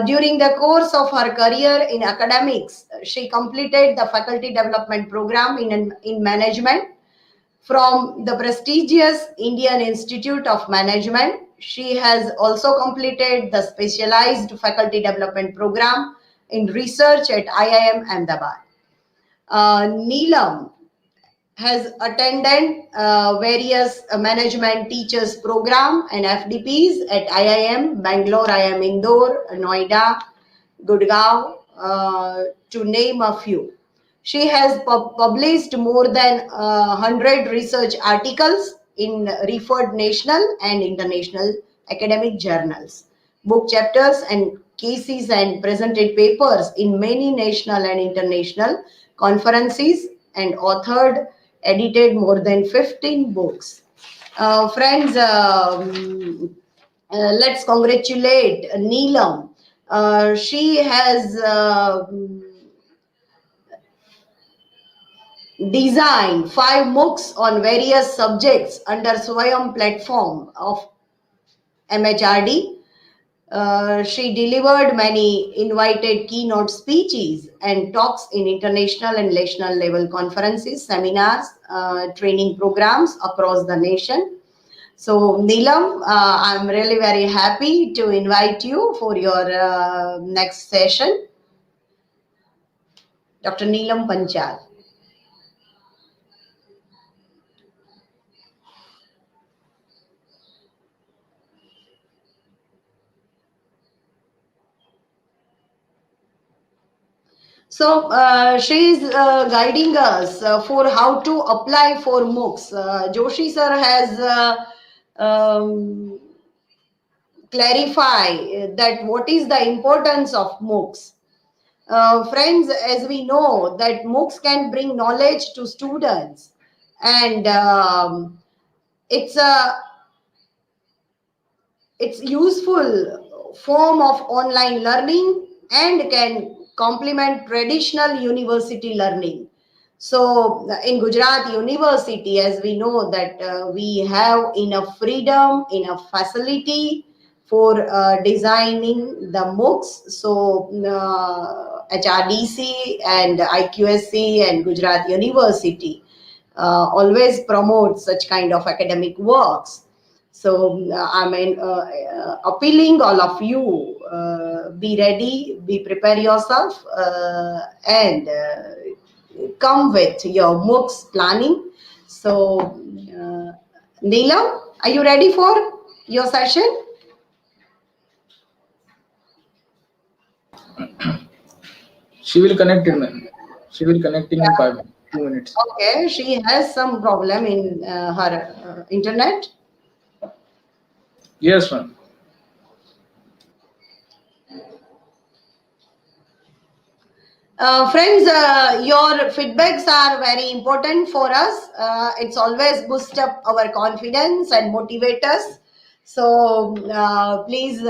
During the course of her career in academics, she completed the faculty development program in management from the prestigious Indian Institute of Management. She has also completed the specialized faculty development program in research at IIM Ahmedabad. Neelam has attended various management teachers program and FDPs at IIM Bangalore, IIM Indore, Noida, Gurgaon, to name a few. She has published more than 100 research articles in referred national and international academic journals, book chapters and cases, and presented papers in many national and international conferences, and authored, edited more than 15 books. Friends, let's congratulate Neelam. She has designed 5 Moocs on various subjects under Swayam platform of MHRD. She delivered many invited keynote speeches and talks in international and national level conferences, seminars, training programs across the nation. So, Neelam, I'm really very happy to invite you for your next session. Dr. Neelam Panchal. So she is guiding us for how to apply for Moocs. Joshi sir has clarified that what is the importance of Moocs. Friends, as we know that Moocs can bring knowledge to students, and it's useful form of online learning and can complement traditional university learning. So in Gujarat University, as we know that we have enough freedom, enough facility for designing the Moocs. So HRDC and IQSC and Gujarat University always promote such kind of academic works. So appealing all of you, be ready, be prepare yourself, and come with your Moocs planning. So, Neelam, are you ready for your session? She will connect in, ma'am. She will connecting in 2 minutes. Okay, she has some problem in her internet. Yes, ma'am. Friends, your feedbacks are very important for us. It's always boost up our confidence and motivate us. So please,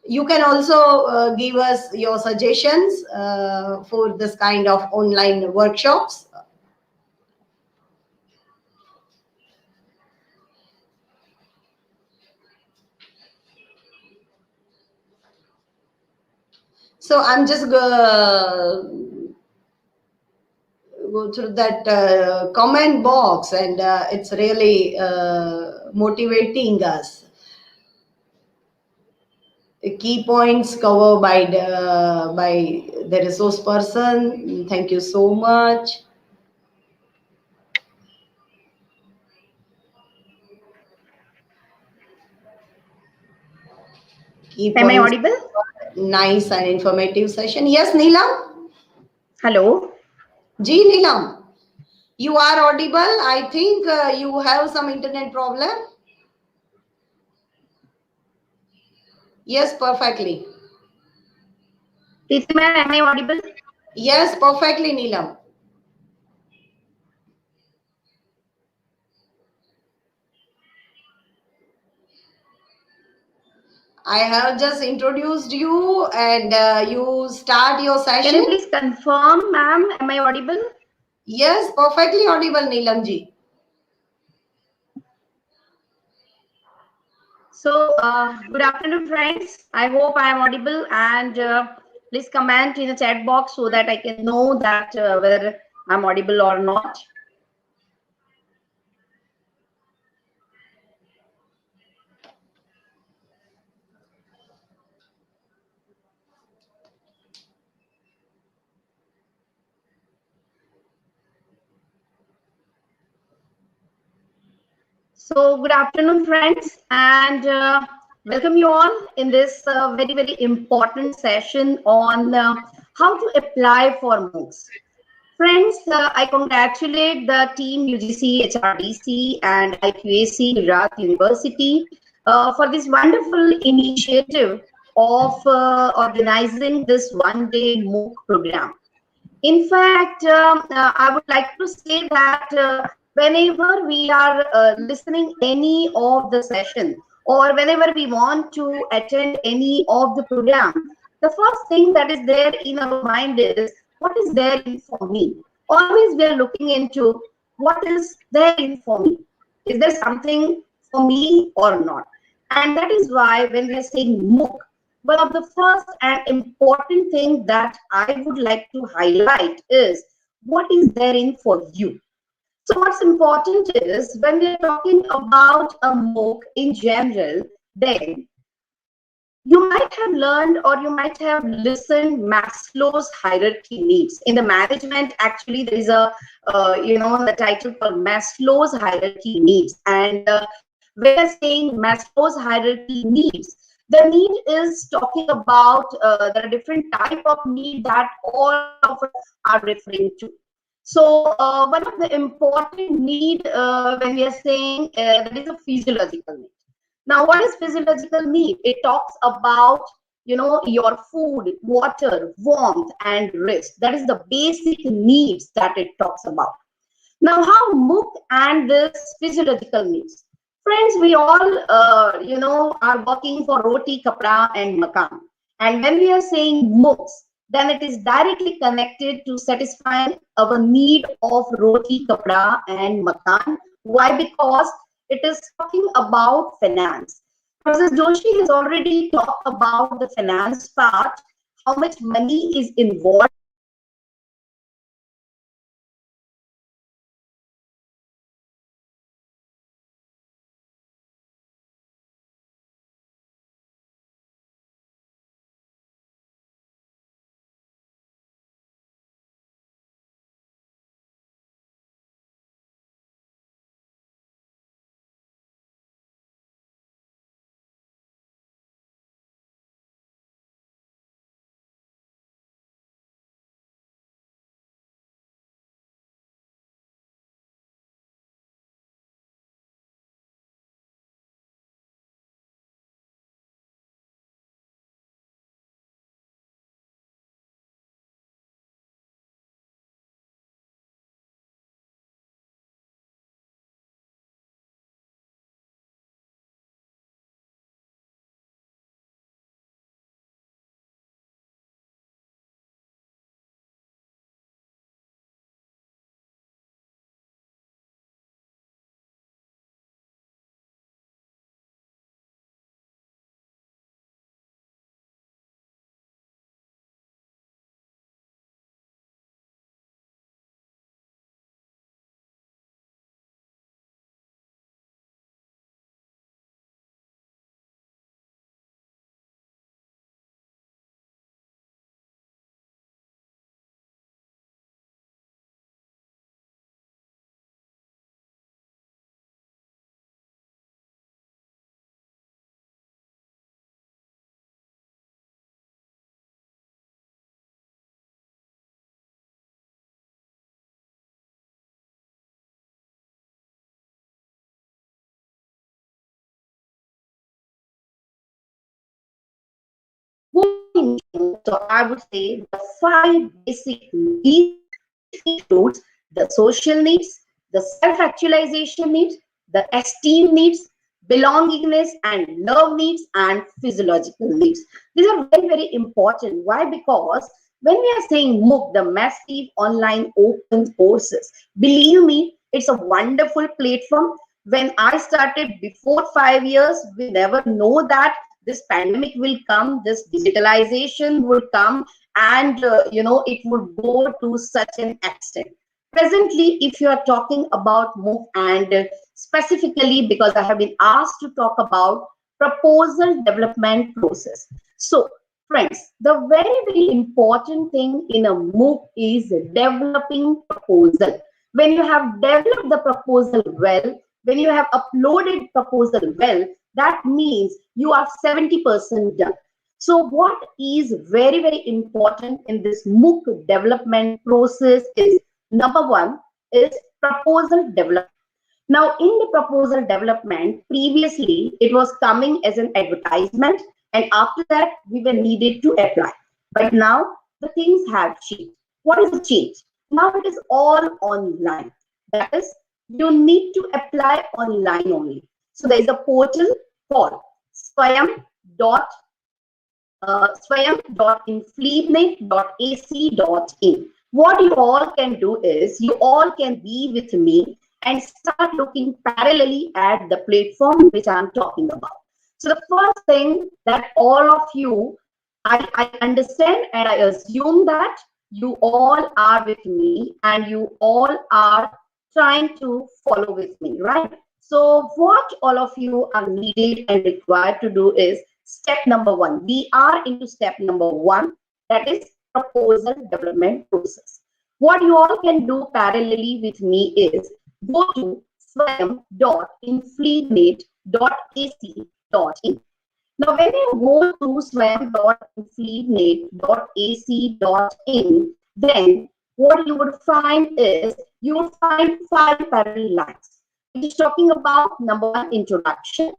you can also give us your suggestions for this kind of online workshops. So I'm just go through that comment box, and it's really motivating us. Key points covered by the resource person. Thank you so much. Key Am I points. audible? Nice and informative session. Yes, Neelam. Hello. Ji Neelam, you are audible. I think you have some internet problem. Yes, perfectly. Preeti ma'am, am I audible? Yes, perfectly, Neelam. I have just introduced you, and you start your Can session. you please confirm, ma'am? Am I audible? Yes, perfectly audible, Neelam ji. So, good afternoon, friends. I hope I am audible, and please comment in the chat box so that I can know that whether I'm audible or not. So, good afternoon, friends, and welcome you all in this very, very important session on how to apply for Moocs. Friends, I congratulate the team UGC, HRDC, and IQAC Gujarat University for this wonderful initiative of organizing this one-day MOOC program. In fact, I would like to say that whenever we are listening any of the session or whenever we want to attend any of the program, the first thing that is there in our mind is what is there in for me? Always we are looking into what is there in for me. Is there something for me or not? And that is why when we are saying MOOC, one of the first and important thing that I would like to highlight is what is therein for you. So what's important is when we are talking about a MOOC in general, then you might have learned or you might have listened Maslow's hierarchy needs. In the management, actually, there is a, the title called Maslow's hierarchy needs. And when we are saying Maslow's hierarchy needs, the need is talking about there are different type of need that all of us are referring to. So one of the important need when we are saying that is a physiological need. Now, what is physiological need? It talks about, your food, water, warmth, and rest. That is the basic needs that it talks about. Now, how MOOC and this physiological needs? Friends, we all, are working for roti, kapra, and makan. And when we are saying MOOCs, then it is directly connected to satisfying our need of roti, kapra, and makan. Why? Because it is talking about finance. Professor Joshi has already talked about the finance part, how much money is involved So I would say the 5 basic needs, which includes the social needs, the self-actualization needs, the esteem needs, belongingness and love needs, and physiological needs. These are very, very important. Why? Because when we are saying MOOC, the massive online open courses, believe me, it's a wonderful platform. When I started before 5 years, we never know that this pandemic will come, this digitalization would come, and it would go to such an extent. Presently, if you are talking about MOOC, and specifically because I have been asked to talk about proposal development process. So, friends, the very, very important thing in a MOOC is developing proposal. When you have developed the proposal well, when you have uploaded proposal well, that means you are 70% done. So what is very, very important in this MOOC development process is, number one is proposal development. Now, in the proposal development, previously it was coming as an advertisement, and after that we were needed to apply. But now the things have changed. What is the change? Now it is all online. That is, you need to apply online only. So there is a portal called swayam.com swayam.infleebnet.ac.in. What you all can do is, you all can be with me and start looking parallelly at the platform which I'm talking about. So the first thing that all of you, I understand and I assume that you all are with me and you all are trying to follow with me, right? So what all of you are needed and required to do is step number one. We are into step number one, that is proposal development process. What you all can do parallelly with me is go to swayam.infleebnet.ac.in. Now, when you go to swayam.infleebnet.ac.in, then what you would find is, you will find 5 parallel lines. It is talking about number one, introduction,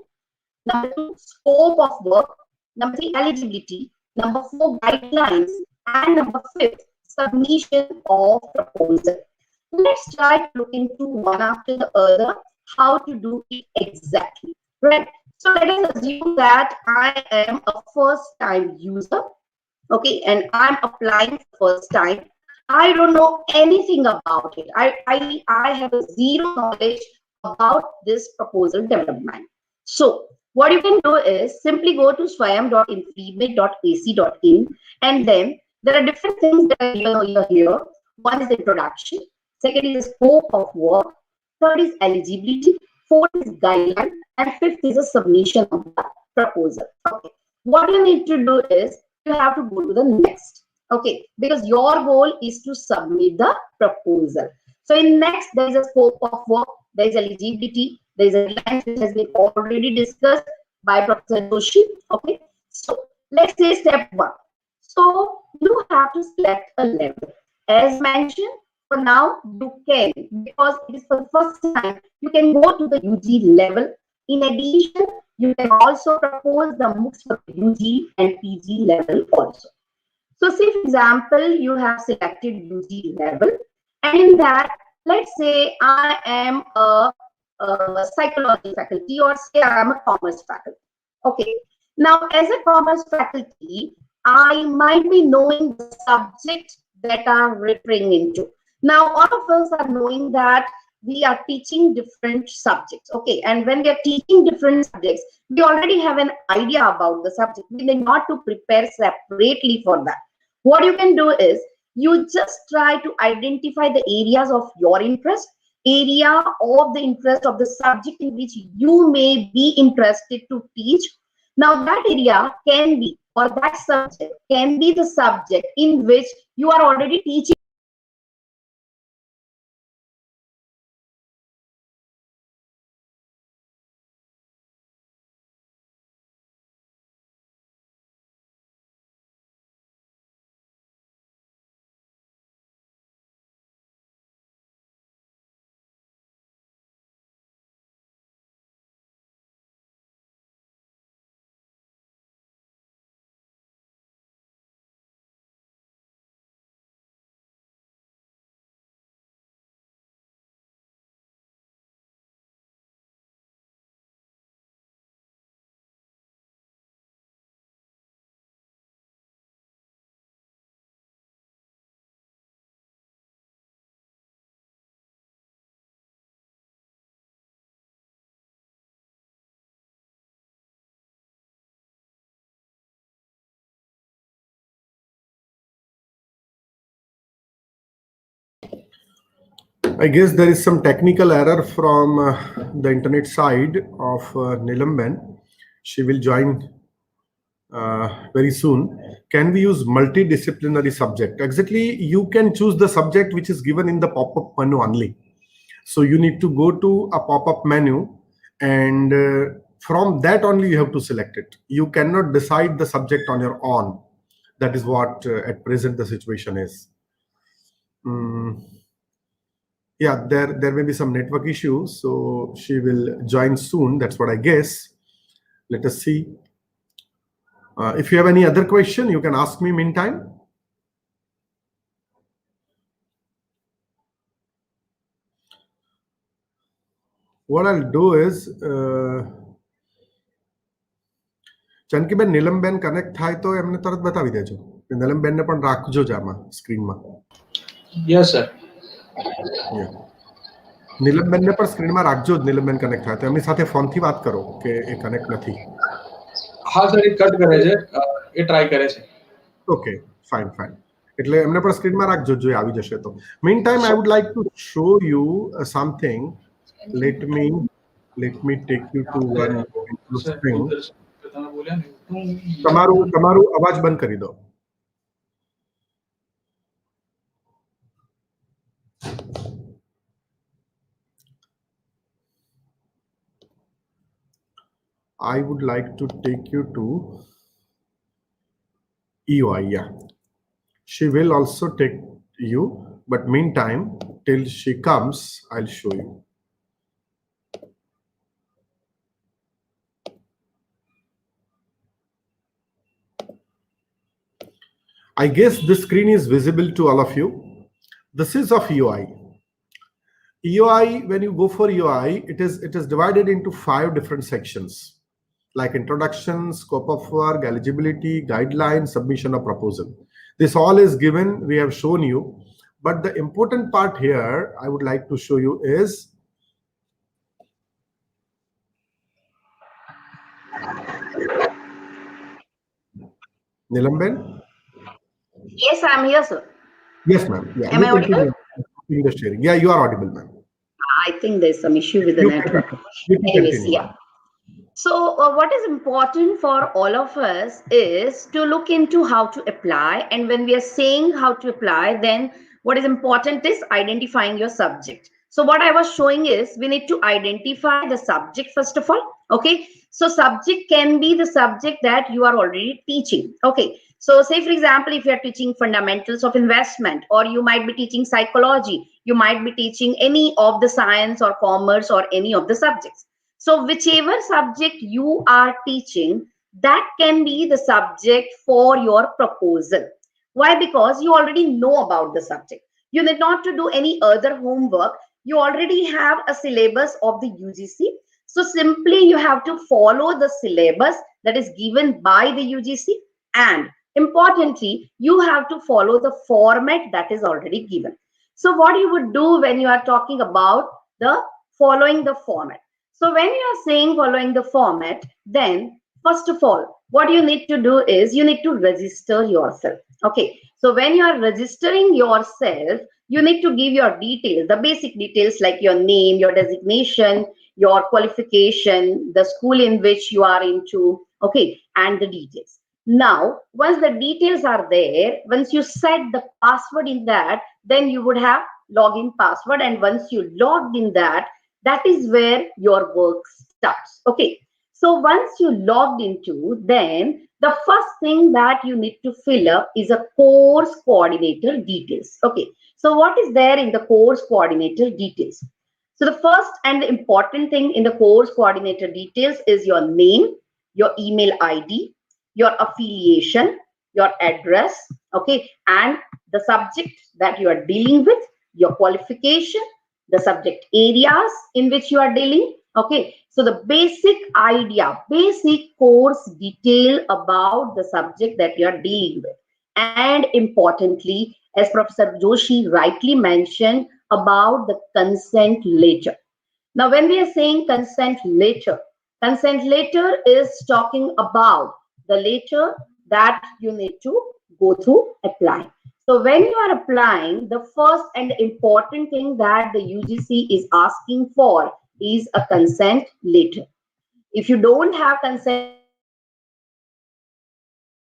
number two, scope of work, number three, eligibility, number four, guidelines, and number fifth, submission of proposal. Let's try to look into one after the other how to do it exactly, right? So let us assume that I am a first time user, okay, and I'm applying first time. I don't know anything about it. I have a zero knowledge about this proposal development. So what you can do is simply go to swayam.infleebnet.ac.in, and then there are different things that are here. One is introduction, second is scope of work, third is eligibility, fourth is guideline, and fifth is a submission of the proposal. Okay, what you need to do is you have to go to the next. Okay, because your goal is to submit the proposal. So in next, there is a scope of work, there is eligibility, there is a guideline which has been already discussed by Professor Joshi. Okay, so let's say step one. So you have to select a level. As mentioned, for now you can, because it is for the first time, you can go to the UG level. In addition, you can also propose the MOOCs for UG and PG level also. So say for example, you have selected UG level, and in that, let's say I am a psychology faculty, or say I am a commerce faculty. Okay, now as a commerce faculty, I might be knowing the subject that I'm referring into. Now all of us are knowing that we are teaching different subjects, okay, and when we are teaching different subjects, we already have an idea about the subject. We need not to prepare separately for that. What you can do is, you just try to identify the areas of your interest, area of the interest of the subject in which you may be interested to teach. Now that area can be, or that subject can be the subject in which you are already teaching I guess there is some technical error from the internet side of Nilam Ben. She will join very soon. Can we use multidisciplinary subject? Exactly, you can choose the subject which is given in the pop-up menu only. So you need to go to a pop-up menu, and from that only you have to select it. You cannot decide the subject on your own. That is what at present the situation is. Yeah, there may be some network issues, so she will join soon. That's what I guess. Let us see. If you have any other question, you can ask me meantime. What I'll do is, Chankiben Nilamben connect થાય તો એમને તરત બતાવી દેજો. નીલમબેનને પણ રાખજો જ આમાં સ્ક્રીનમાં. Yes, sir. નીલમબેનને પણ સ્ક્રીનમાં રાખજો જ. નીલમબેન કનેક્ટ થાય તો એમની સાથે ફોનથી વાત કરો કે એ કનેક્ટ નથી. હા સર, એ કટ કરે છે, એ ટ્રાય કરે છે. Okay, fine fine. એટલે એમને પણ સ્ક્રીનમાં રાખજો જો આવી જશે તો. Mean time I would like to show you something. Let me take you to one thing. તમારું અવાજ બંધ કરી દો. I would like to take you to EOI. Yeah, she will also take you, but meantime, till she comes, I'll show you. I guess this screen is visible to all of you. This is of EOI. EOI, when you go for EOI, it is divided into 5 different sections, like introduction, scope of work, eligibility, guidelines, submission of proposal. This all is given, we have shown you. But the important part here I would like to show you is Nilamben? Yes, I'm here, sir. Yes, ma'am. Yeah. Am I audible? The sharing. Yeah, you are audible, ma'am. I think there's some issue with the network. Anyways, yeah. So what is important for all of us is to look into how to apply. And when we are saying how to apply, then what is important is identifying your subject. So what I was showing is we need to identify the subject first of all. Okay. So subject can be the subject that you are already teaching. Okay. So say, for example, if you are teaching fundamentals of investment, or you might be teaching psychology, you might be teaching any of the science or commerce or any of the subjects. So whichever subject you are teaching, that can be the subject for your proposal. Why? Because you already know about the subject. You need not to do any other homework. You already have a syllabus of the UGC. So simply you have to follow the syllabus that is given by the UGC, and importantly, you have to follow the format that is already given. So what you would do when you are talking about the following the format? So when you are saying following the format, then first of all, what you need to do is you need to register yourself. Okay. So when you are registering yourself, you need to give your details, the basic details like your name, your designation, your qualification, the school in which you are into, okay, and the details. Now, once the details are there, once you set the password in that, then you would have login password. And once you logged in that, that is where your work starts. Okay. So once you logged into, then the first thing that you need to fill up is a course coordinator details. Okay. So what is there in the course coordinator details? So the first and the important thing in the course coordinator details is your name, your email ID, your affiliation, your address, okay, and the subject that you are dealing with, your qualification, the subject areas in which you are dealing. Okay, so the basic idea, basic course detail about the subject that you are dealing with. And importantly, as Professor Joshi rightly mentioned, about the consent letter. Now when we are saying consent letter is talking about the letter that you need to go through applying. So when you are applying, the first and important thing that the UGC is asking for is a consent letter. If you don't have consent letter, you cannot apply for MOOCs.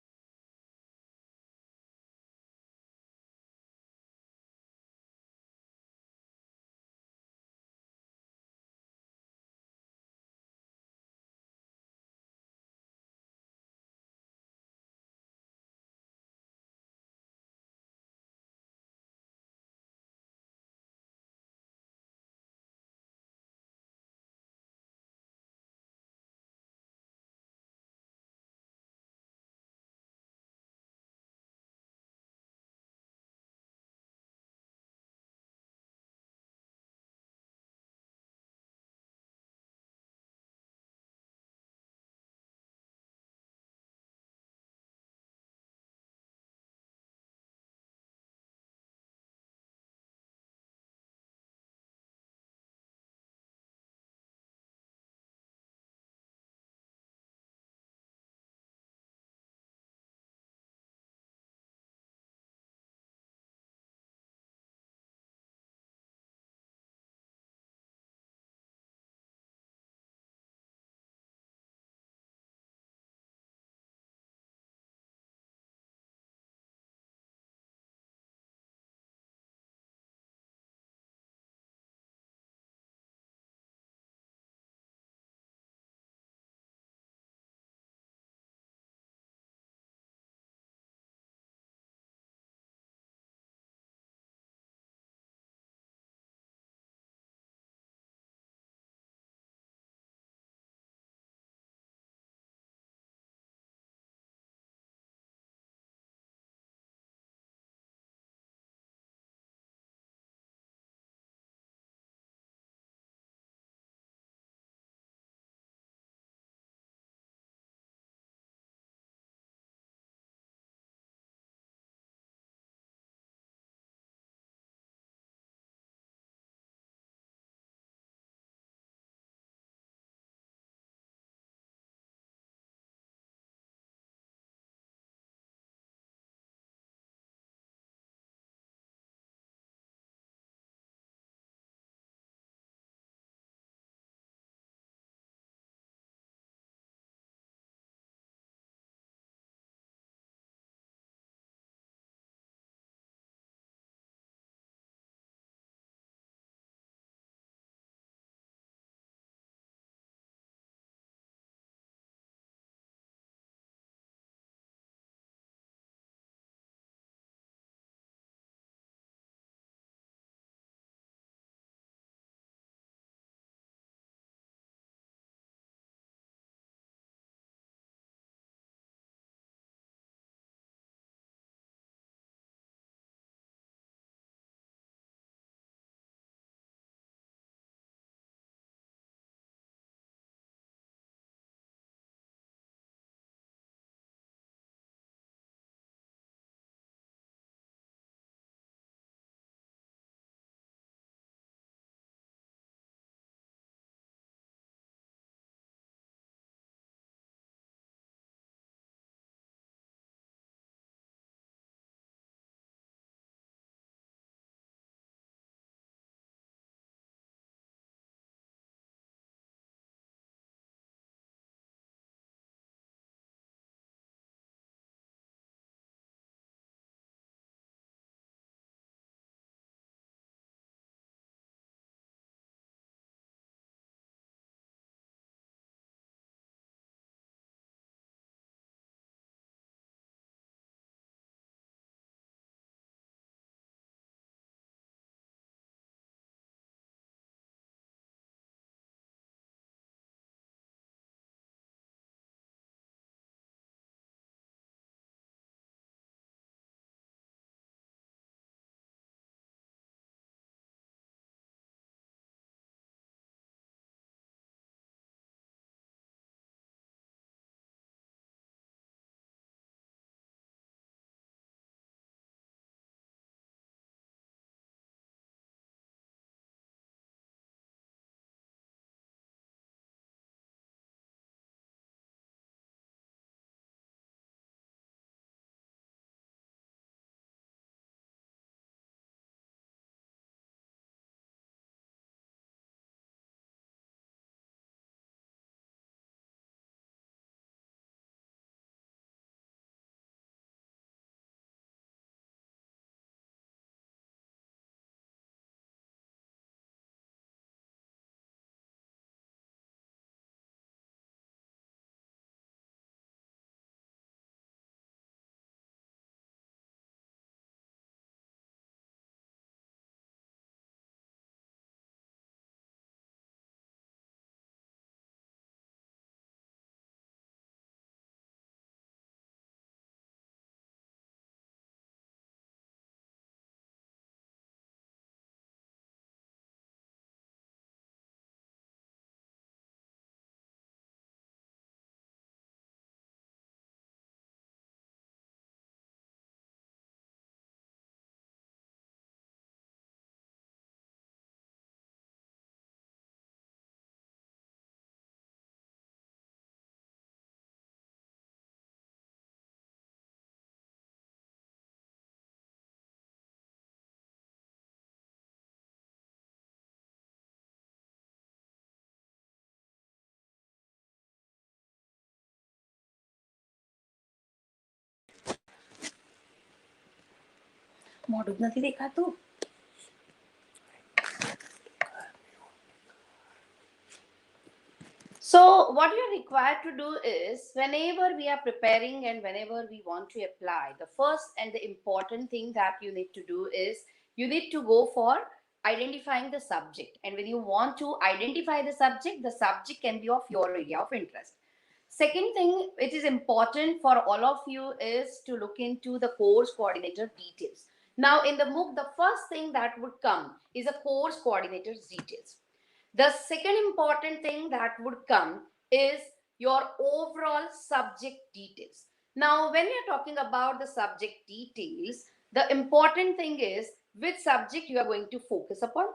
મોઢું જ નથી દેખાતું. So what you're required to do is, whenever we are preparing and whenever we want to apply, the first and the important thing that you need to do is you need to go for identifying the subject. And when you want to identify the subject can be of your area of interest. Second thing which is important for all of you is to look into the course coordinator details. Now in the MOOC, the first thing that would come is a course coordinator's details. The second important thing that would come is your overall subject details. Now, when you're talking about the subject details, the important thing is which subject you are going to focus upon,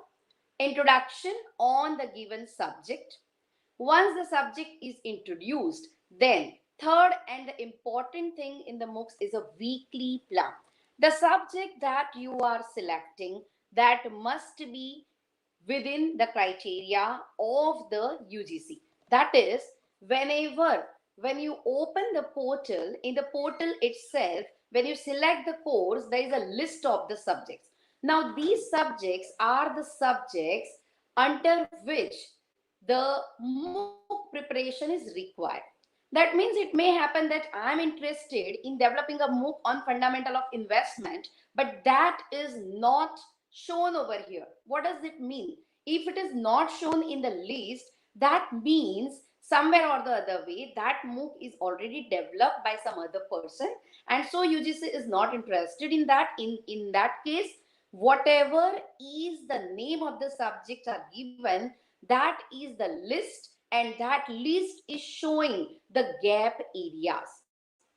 introduction on the given subject. Once the subject is introduced, then third and the important thing in the MOOCs is a weekly plan. The subject that you are selecting, that must be within the criteria of the UGC. That is, when you open the portal, in the portal itself, when you select the course, there is a list of the subjects. Now, these subjects are the subjects under which the MOOC preparation is required. That means it may happen that I'm interested in developing a MOOC on fundamental of investment, but that is not shown over here. What does it mean? If it is not shown in the list, that means somewhere or the other way that MOOC is already developed by some other person, and so UGC is not interested in that. In that case, whatever is the name of the subjects are given, that is the list, and that list is showing the gap areas.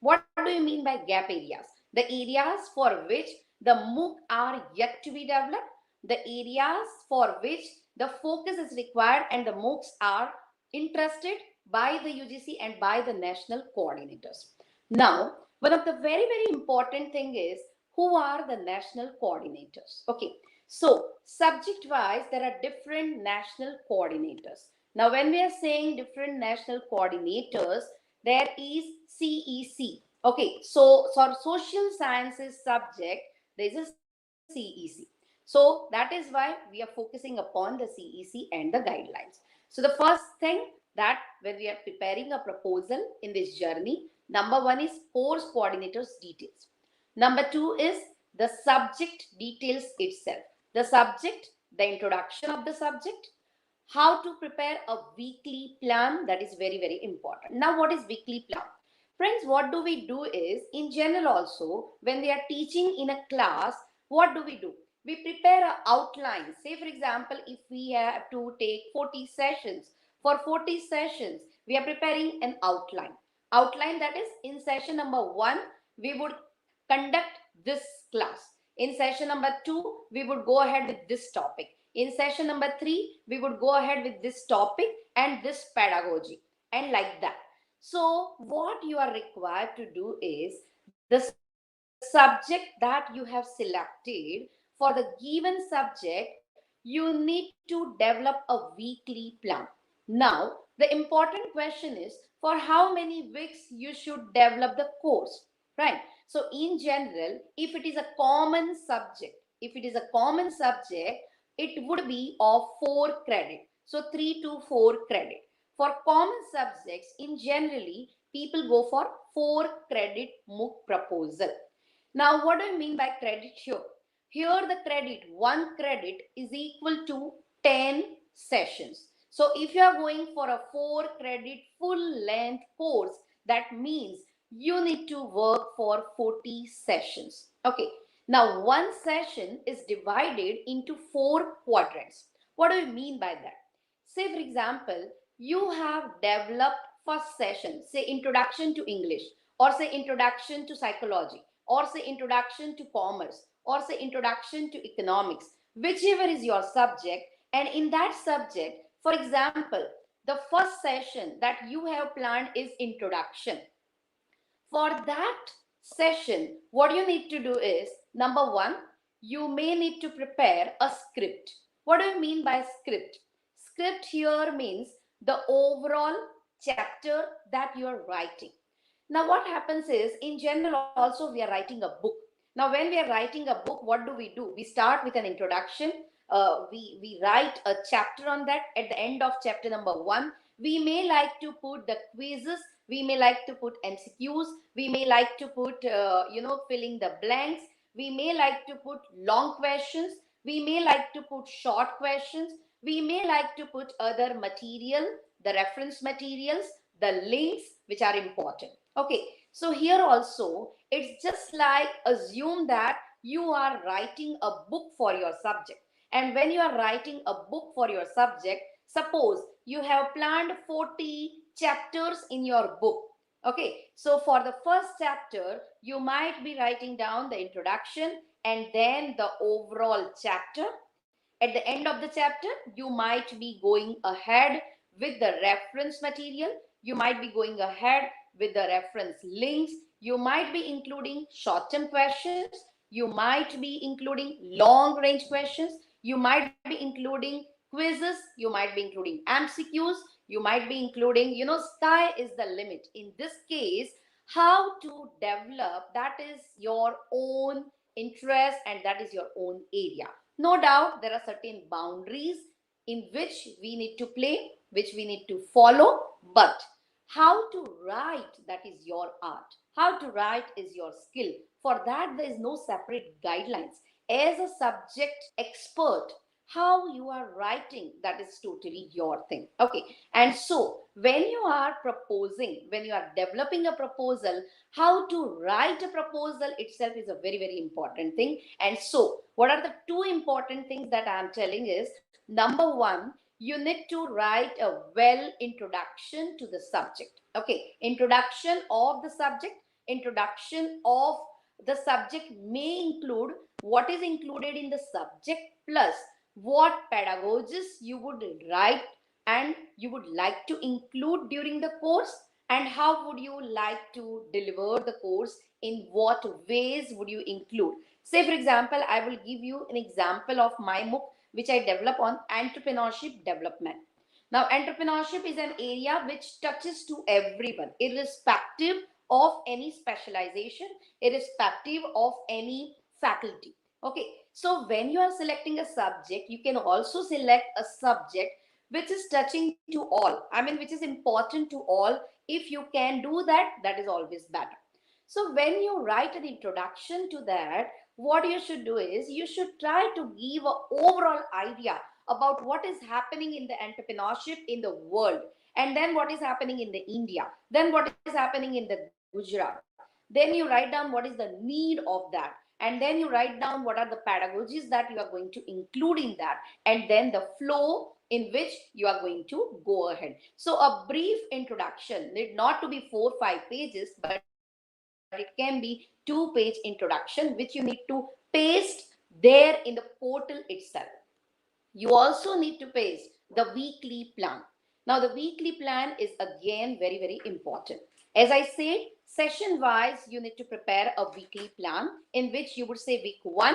What do you mean by gap areas? The areas for which the MOOC are yet to be developed, the areas for which the focus is required, and the MOOCs are interested by the UGC and by the national coordinators. Now, one of the very important thing is, who are the national coordinators? Okay, so subject wise, there are different national coordinators. Now, when we are saying different national coordinators, there is CEC. Okay, so for social sciences subject, there is a CEC. So that is why we are focusing upon the CEC and the guidelines. So the first thing that when we are preparing a proposal in this journey, number one is course coordinators details. Number two is the subject details itself. The subject, the introduction of the subject, how to prepare a weekly plan, that is very important. Now, what is weekly plan? Friends, what do we do is, in general also, when we are teaching in a class, what do? We prepare an outline. Say, for example, if we have to take 40 sessions, for 40 sessions, we are preparing an outline. Outline, that is, in session number 1, we would conduct this class. In session number 2, we would go ahead with this topic. In session number 3, we would go ahead with this topic and this pedagogy, and like that. So what you are required to do is, the subject that you have selected, for the given subject, you need to develop a weekly plan. Now, the important question is, for how many weeks you should develop the course, right? So in general, if it is a common subject, it would be of 4 credit. So 3 to 4 credit. For common subjects, in generally, people go for 4 credit MOOC proposal. Now, what do I mean by credit here? Here the credit, 1 credit is equal to 10 sessions. So if you are going for a 4 credit full length course, that means you need to work for 40 sessions. Okay. Now, one session is divided into 4 quadrants. What do you mean by that? Say, for example, you have developed first session, say introduction to English, or say introduction to psychology, or say introduction to commerce, or say introduction to economics, whichever is your subject. And in that subject, for example, the first session that you have planned is introduction. For that session, what you need to do is, number 1, you may need to prepare a script. What do you mean by script? Script here means the overall chapter that you are writing. Now, what happens is, in general also, we are writing a book. Now, when we are writing a book, what do? We start with an introduction. We write a chapter on that. At the end of chapter number 1, we may like to put the quizzes. We may like to put MCQs. We may like to put, filling the blanks. We may like to put long questions. We may like to put short questions. We may like to put other material, the reference materials, the links which are important. Okay, so here also it's just like assume that you are writing a book for your subject. And when you are writing a book for your subject, suppose you have planned 40 chapters in your book. Okay, so for the first chapter, you might be writing down the introduction and then the overall chapter. At the end of the chapter, you might be going ahead with the reference material. You might be going ahead with the reference links. You might be including short-term questions. You might be including long-range questions. You might be including quizzes. You might be including MCQs. You might be including, sky is the limit. In this case, how to develop, that is your own interest and that is your own area. No doubt there are certain boundaries in which we need to play, which we need to follow, but how to write, that is your art. How to write is your skill. For that, there is no separate guidelines. As a subject expert, how you are writing, that is totally your thing. Okay, and so when you are proposing, when you are developing a proposal, how to write a proposal itself is a very, very important thing. And so what are the two important things that I am telling is, number one, you need to write a well introduction to the subject. Okay, introduction of the subject. Introduction of the subject may include what is included in the subject plus what pedagogies you would write and you would like to include during the course, and how would you like to deliver the course, in what ways would you include. Say for example, I will give you an example of my MOOC which I develop on entrepreneurship development. Now, entrepreneurship is an area which touches to everyone, irrespective of any specialization, irrespective of any faculty. Okay, so when you are selecting a subject, you can also select a subject which is touching to all. I mean, which is important to all. If you can do that, that is always better. So when you write an introduction to that, what you should do is you should try to give an overall idea about what is happening in the entrepreneurship in the world, and then what is happening in the India, then what is happening in the Gujarat. Then you write down what is the need of that, and then you write down what are the pedagogies that you are going to include in that, and then the flow in which you are going to go ahead. So a brief introduction need not to be 4-5 pages, but it can be 2-page introduction which you need to paste there in the portal itself. You also need to paste the weekly plan. Now, the weekly plan is again very, very important. As I said, session wise, you need to prepare a weekly plan in which you would say week 1,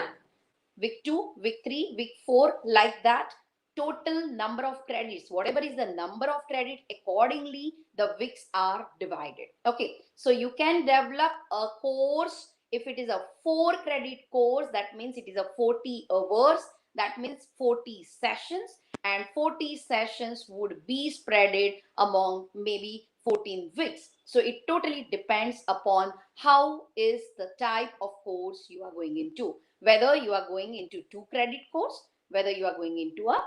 week 2, week 3, week 4, like that. Total number of credits, whatever is the number of credit, accordingly the weeks are divided. Okay, so you can develop a course. If it is a 4-credit course, that means it is a 40 hours, that means 40 sessions, and 40 sessions would be spreaded among maybe 14 weeks. So it totally depends upon how is the type of course you are going into, whether you are going into 2-credit course, whether you are going into a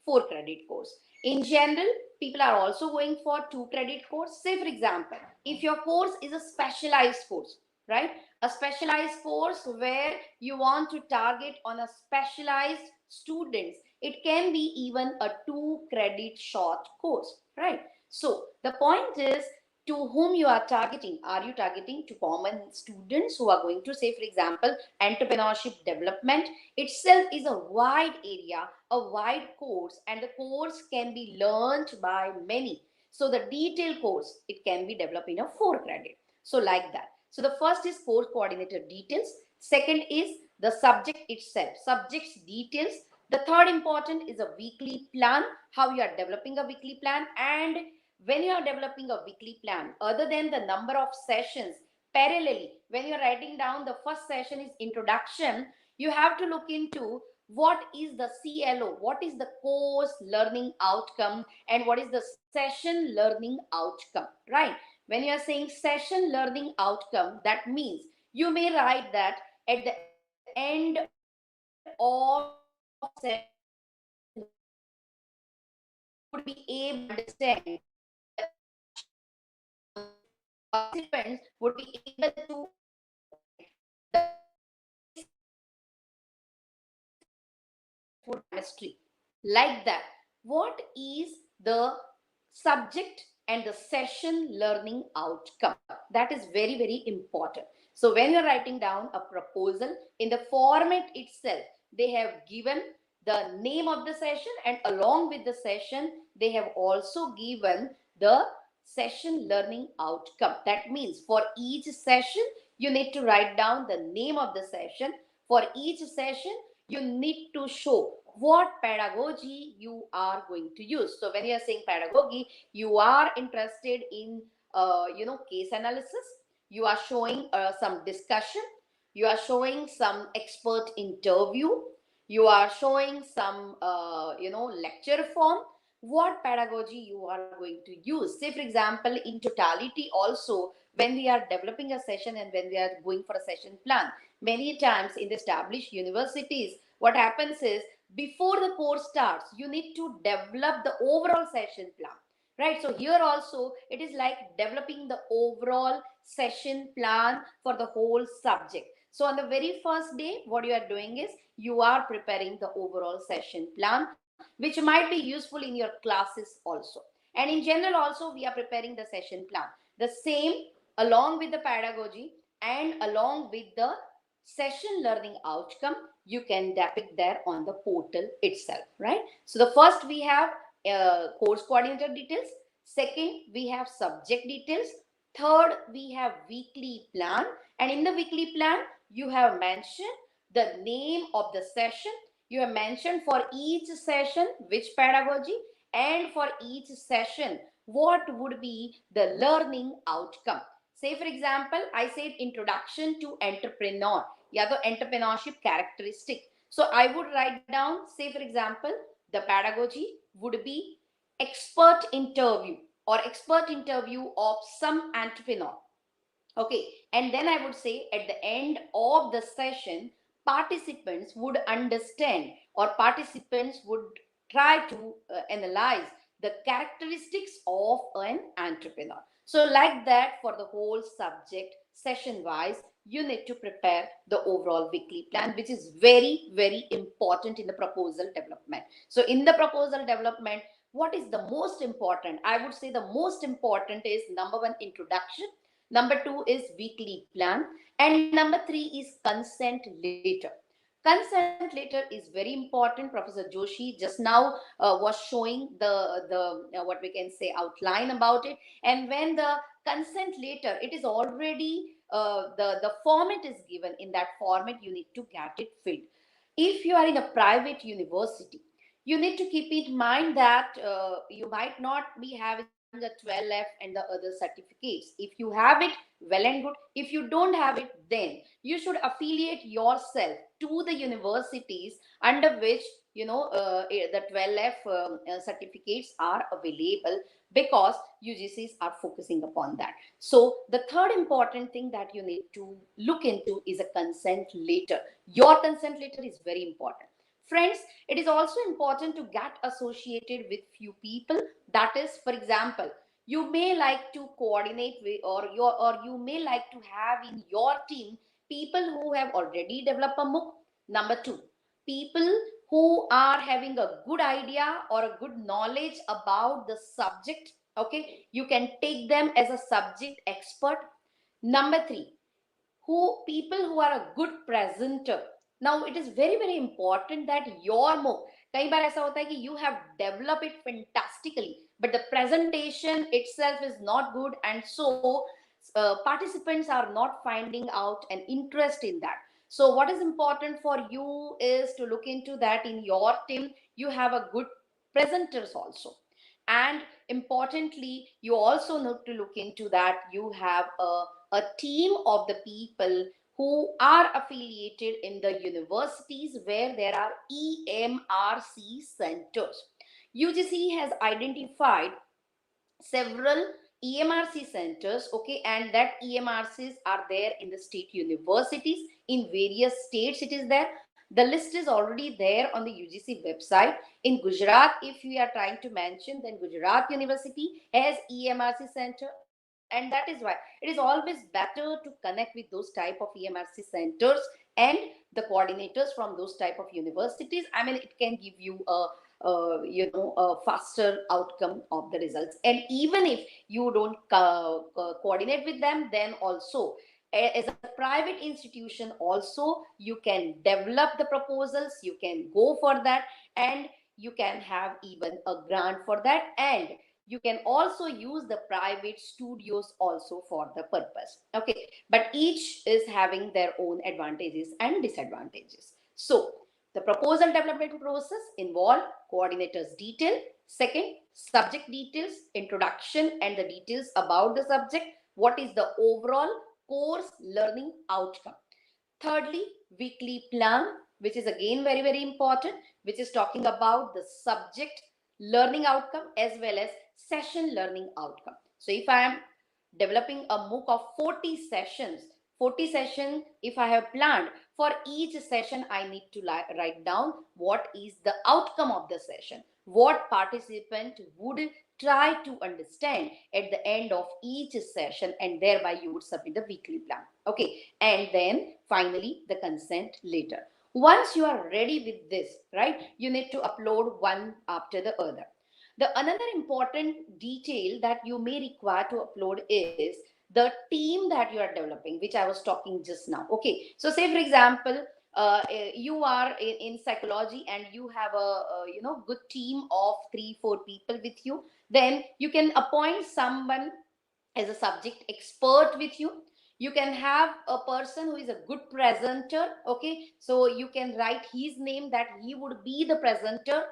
4-credit course. In general, people are also going for 2-credit course. Say for example, if your course is a specialized course, right? A specialized course where you want to target on a specialized students, it can be even a 2-credit short course, right? So the point is, to whom you are targeting. Are you targeting to common students who are going to, say for example, entrepreneurship development itself is a wide area, a wide course, and the course can be learned by many. So the detailed course, it can be developed in a 4-credit. So like that. So the first is course coordinator details. Second is the subject itself, subject's details. The third important is a weekly plan, how you are developing a weekly plan. And when you are developing a weekly plan, other than the number of sessions, parallelly, when you're writing down the first session is introduction, you have to look into what is the CLO, what is the course learning outcome, and what is the session learning outcome, right? When you are saying session learning outcome, that means you may write that at the end of session 1, participants would be able to understand the introduction, or participants would be able to the basic food chemistry, like that. What is the subject and the session learning outcome? That is very, very important. So when you're writing down a proposal, in the format itself, they have given the name of the session, and along with the session, they have also given the session learning outcome. That means for each session, you need to write down the name of the session. For each session, you need to show what pedagogy you are going to use. So when you are saying pedagogy, you are interested in case analysis, you are showing some discussion, you are showing some expert interview, you are showing some lecture form, what pedagogy you are going to use. Say for example, in totality also, when we are developing a session and when we are going for a session plan, many times in the established universities, what happens is, before the course starts, you need to develop the overall session plan, right? So here also it is like developing the overall session plan for the whole subject. So on the very first day, what you are doing is you are preparing the overall session plan, which might be useful in your classes also. And in general also, we are preparing the session plan, the same, along with the pedagogy and along with the session learning outcome, you can depict there on the portal itself, right? So the first we have course coordinator details, second we have subject details, third we have weekly plan, and in the weekly plan you have mentioned the name of the session, you have mentioned for each session which pedagogy, and for each session what would be the learning outcome. Say for example, I said introduction to entrepreneur, yeah, the entrepreneurship characteristic. So I would write down, say for example, the pedagogy would be expert interview, or expert interview of some entrepreneur. Okay, and then I would say at the end of the session, participants would understand, or participants would try to analyze the characteristics of an entrepreneur. So, like that, for the whole subject, session wise, you need to prepare the overall weekly plan, which is very, very important in the proposal development. So, in the proposal development, what is the most important? I would say the most important is number one, introduction. Number two is weekly plan. And number three is consent letter. Consent letter is very important. Professor Joshi just now was showing the what we can say outline about it. And when the consent letter, it is already the format is given. In that format, you need to get it filled. If you are in a private university, you need to keep in mind that you might not be having a 12F and the other certificates. If you have it, well and good. If you don't have it, then you should affiliate yourself to the universities under which the 12F certificates are available, because UGCs are focusing upon that. So the third important thing that you need to look into is a consent letter. Your consent letter is very important. Friends, it is also important to get associated with few people. That is, for example, you may like to coordinate with, or you may like to have in your team people who have already developed a MOOC. Number two, people who are having a good idea or a good knowledge about the subject. Okay, you can take them as a subject expert. Number three, who people who are a good presenter. Now it is very, very important that your MOOC, कई बार ऐसा होता है कि you have developed it fantastically, but the presentation itself is not good, and so participants are not finding out an interest in that. So what is important for you is to look into that. In your team you have a good presenters also, and importantly you also need to look into that you have a a team of the people who are affiliated in the universities where there are EMRC centers. UGC has identified several EMRC centers, okay, and that EMRCs are there in the state universities. In various states it is there. The list is already there on the UGC website. In Gujarat, if we are trying to mention, then Gujarat University has EMRC center, and that is why it is always better to connect with those type of EMRC centers and the coordinators from those type of universities. I mean, it can give you a faster outcome of the results. And even if you don't coordinate with them, then also as a private institution also you can develop the proposals, you can go for that, and you can have even a grant for that, and you can also use the private studios also for the purpose. Okay, but each is having their own advantages and disadvantages. So the proposal development process involve coordinators detail, second subject details, introduction and the details about the subject, what is the overall course learning outcome. Thirdly, weekly plan, which is again very, very important, which is talking about the subject learning outcome as well as session learning outcome. So if I am developing a MOOC of 40 sessions, 40 sessions, if I have planned, for each session, I need to write down what is the outcome of the session, what participant would try to understand at the end of each session, and thereby you would submit the weekly plan. Okay, and then finally the consent letter. Once you are ready with this, right, you need to upload one after the other. The another important detail that you may require to upload is the team that you are developing, which I was talking just now. Okay, so say for example, you are in psychology and you have a good team of 3-4 people with you, then you can appoint someone as a subject expert with you. You can have a person who is a good presenter. Okay, so you can write his name, that he would be the presenter,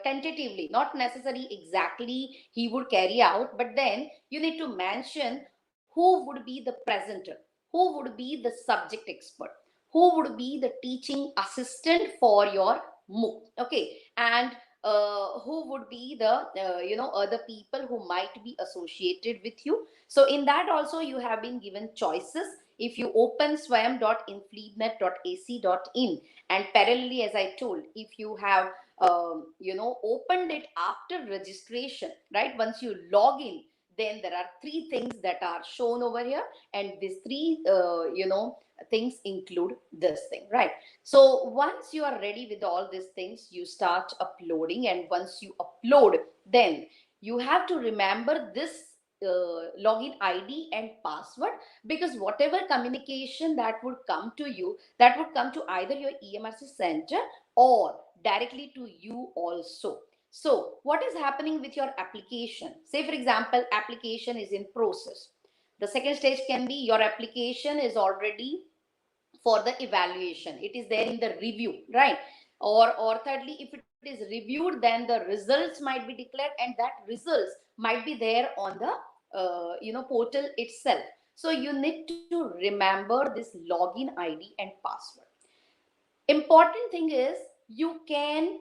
tentatively, not necessary exactly he would carry out, but then you need to mention who would be the presenter, who would be the subject expert, who would be the teaching assistant for your MOOC. Okay, and who would be the other people who might be associated with you. So in that also you have been given choices. If you open swam.infleednet.ac.in, and parallelly, as I told, if you have opened it after registration, right, once you log in, then there are three things that are shown over here, and these three things include this thing, right? So once you are ready with all these things, you start uploading, and once you upload, then you have to remember this login ID and password, because whatever communication that would come to you, that would come to either your EMRC center or directly to you also. So what is happening with your application? Say for example, application is in process. The second stage can be your application is already for the evaluation, it is there in the review, right? Or thirdly, if it is reviewed, then the results might be declared, and that results might be there on the portal itself. So you need to remember this login ID and password. Important thing is, you can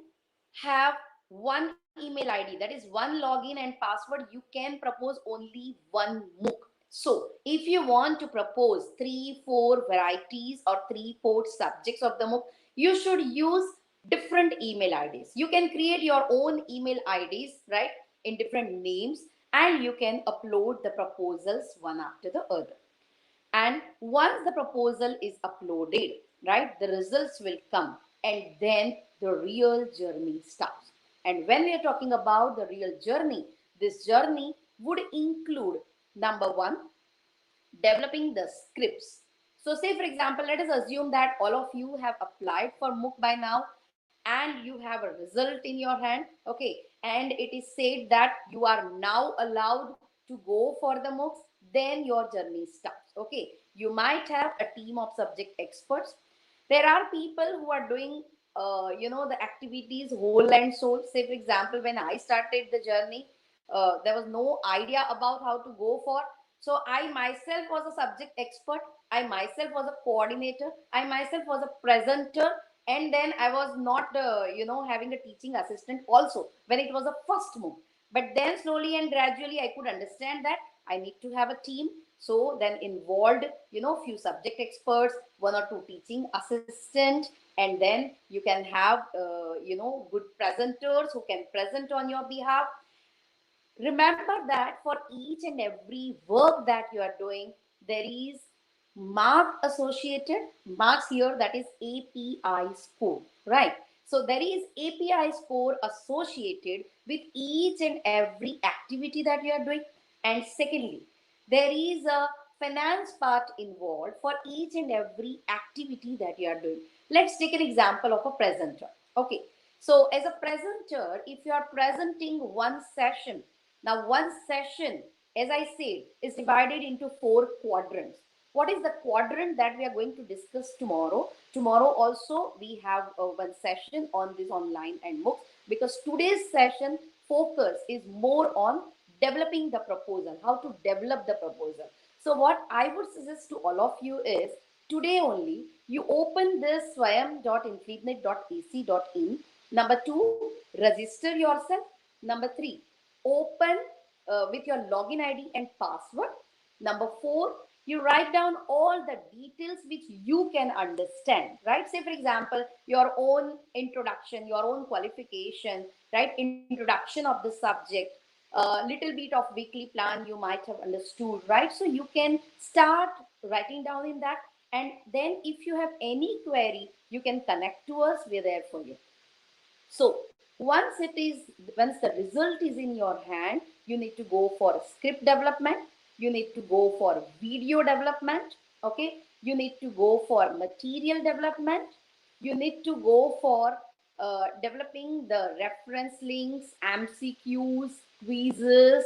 have one email ID, that is one login and password. You can propose only one MOOC. So if you want to propose 3-4 varieties or 3-4 subjects of the MOOC, you should use different email IDs. You can create your own email IDs, right, in different names, and you can upload the proposals one after the other. And once the proposal is uploaded, right, the results will come, and then the real journey starts. And when we are talking about the real journey, this journey would include, number one, developing the scripts. So say for example, let us assume that all of you have applied for MOOC by now, and you have a result in your hand. Okay, and it is said that you are now allowed to go for the MOOCs, then your journey starts. Okay, you might have a team of subject experts. There are people who are doing the activities whole and soul. Say for example, when I started the journey, there was no idea about how to go for. So I myself was a subject expert. I myself was a coordinator. I myself was a presenter. And then I was not, having a teaching assistant also when it was a first move. But then slowly and gradually, I could understand that I need to have a team. So then involved, few subject experts, one or two teaching assistant, and then you can have, good presenters who can present on your behalf. Remember that for each and every work that you are doing, there is mark associated. Marks here, that is API score, right? So there is API score associated with each and every activity that you are doing. And secondly, there is a finance part involved for each and every activity that you are doing. Let's take an example of a presenter. Okay, so as a presenter, if you are presenting one session, now one session, as I said, is divided into four quadrants. What is the quadrant that we are going to discuss tomorrow? Tomorrow also we have one session on this online and Moocs, because today's session focus is more on developing the proposal, how to develop the proposal. So what I would suggest to all of you is, today only you open this swayam.infleetnet.ac.in. Number two, register yourself. Number three, open with your login ID and password. Number four, you write down all the details which you can understand, right? Say, for example, your own introduction, your own qualification, right? Introduction of the subject, a little bit of weekly plan you might have understood, right? So you can start writing down in that. And then if you have any query, you can connect to us. We're there for you. So once the result is in your hand, you need to go for script development. You need to go for video development. Okay. You need to go for material development. You need to go for developing the reference links, MCQs, quizzes.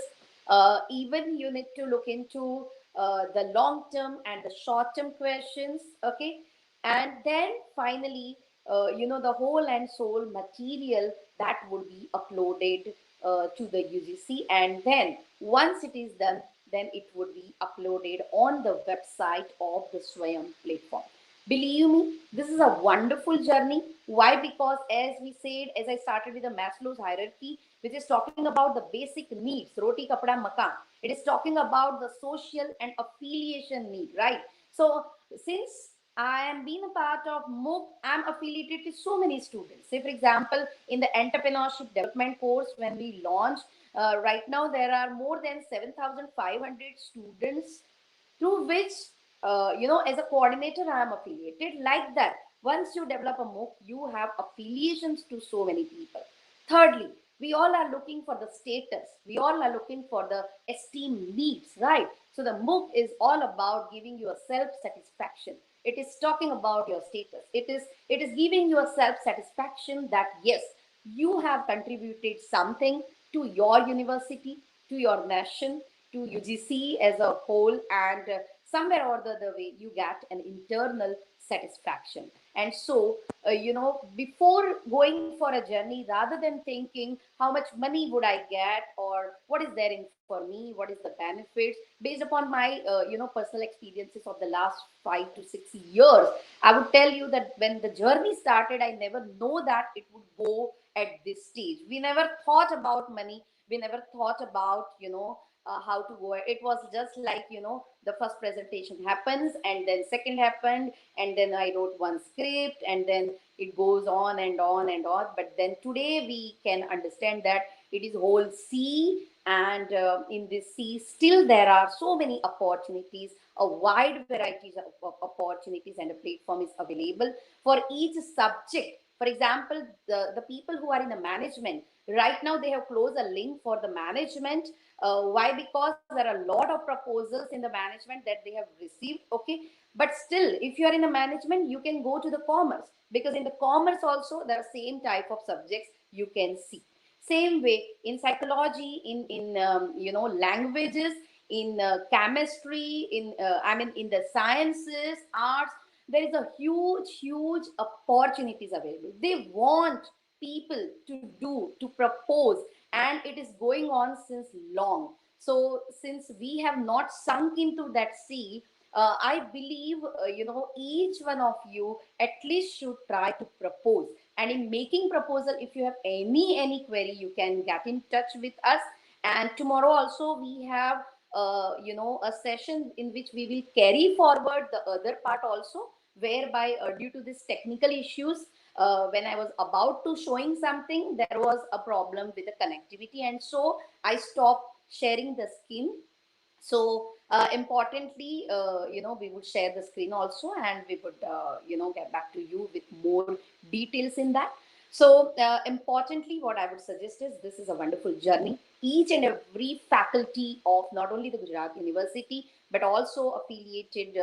Even you need to look into the long term and the short term questions. Okay. And then finally, the whole and soul material that will be uploaded to the UGC. And then once it is done, then it would be uploaded on the website of the Swayam platform. Believe me, this is a wonderful journey. Why? Because as I started with the Maslow's hierarchy, which is talking about the basic needs, roti, kapda, makan. It is talking about the social and affiliation need, right? So since I am being a part of Mooc, I'm affiliated to so many students. Say, for example, in the entrepreneurship development course, when we launched, right now there are more than 7,500 students, through which, as a coordinator, I am affiliated. Like that, once you develop a Mooc, you have affiliations to so many people. Thirdly, we all are looking for the status. We all are looking for the esteem needs, right? So the Mooc is all about giving you a self-satisfaction. It is talking about your status. It is giving you a self-satisfaction that yes, you have contributed something to your university, to your nation, to UGC as a whole, and somewhere or the other way, you get an internal satisfaction. And so, before going for a journey, rather than thinking how much money would I get or what is there in for me, what is the benefits, based upon my, personal experiences of the last 5 to 6 years, I would tell you that when the journey started, I never know that it would go at this stage. We never thought about money. We never thought about, how to go. It was just like, the first presentation happens, and then second happened, and then I wrote one script, and then it goes on and on and on. But then today we can understand that it is whole sea, and in this sea still there are so many opportunities, a wide variety of opportunities, and a platform is available for each subject. For example, the people who are in the management right now, they have closed a link for the management. Why? Because there are a lot of proposals in the management that they have received. Okay, but still, if you are in a management, you can go to the commerce, because in the commerce also there are same type of subjects you can see. Same way in psychology, in languages, in chemistry, in the sciences, arts, there is a huge opportunities available. They want people to propose, and it is going on since long. So since we have not sunk into that sea, I believe each one of you at least should try to propose. And in making proposal, if you have any query, you can get in touch with us. And tomorrow also we have a session in which we will carry forward the other part also, whereby due to this technical issues, when I was about to showing something, there was a problem with the connectivity, and so I stopped sharing the screen. So importantly, we would share the screen also, and we would get back to you with more details in that. So importantly, what I would suggest is, this is a wonderful journey. Each and every faculty of not only the Gujarat University but also affiliated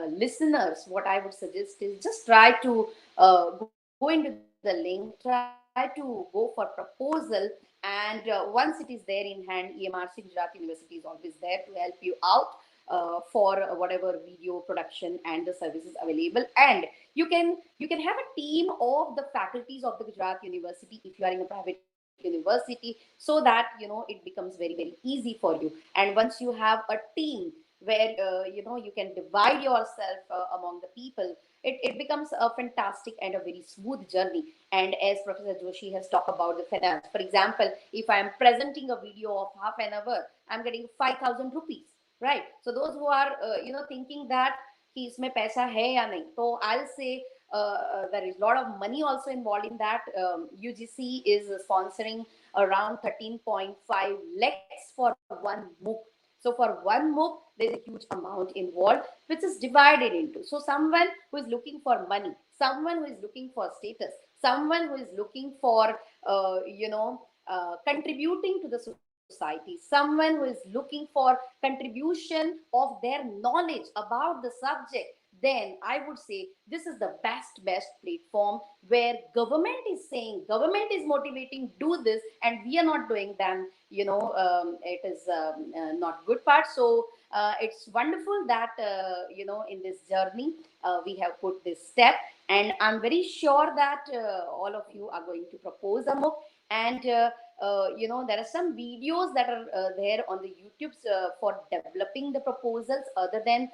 listeners, what I would suggest is, just try to go into the link, try to go for proposal. And once it is there in hand, EMRC Gujarat University is always there to help you out for whatever video production and the services available. And you can have a team of the faculties of the Gujarat University if you are in a private university, so that it becomes very, very easy for you. And once you have a team where you can divide yourself among the people, it becomes a fantastic and a very smooth journey. And as Professor Joshi has talked about the finance, for example, if I am presenting a video of half an hour, I'm getting 5,000 rupees, right? So those who are thinking that कि इसमें पैसा है या नहीं, so I'll say there is a lot of money also involved in that. UGC is sponsoring around 13.5 lakhs for one MOOC. So for one MOOC, there's a huge amount involved, which is divided into. So someone who is looking for money, someone who is looking for status, someone who is looking for contributing to the society, someone who is looking for contribution of their knowledge about the subject, then I would say this is the best platform, where government is saying, government is motivating, do this, and we are not doing, then it is not good part. So it's wonderful that in this journey we have put this step, and I'm very sure that all of you are going to propose a MOOC. And there are some videos that are there on the YouTube for developing the proposals. Other than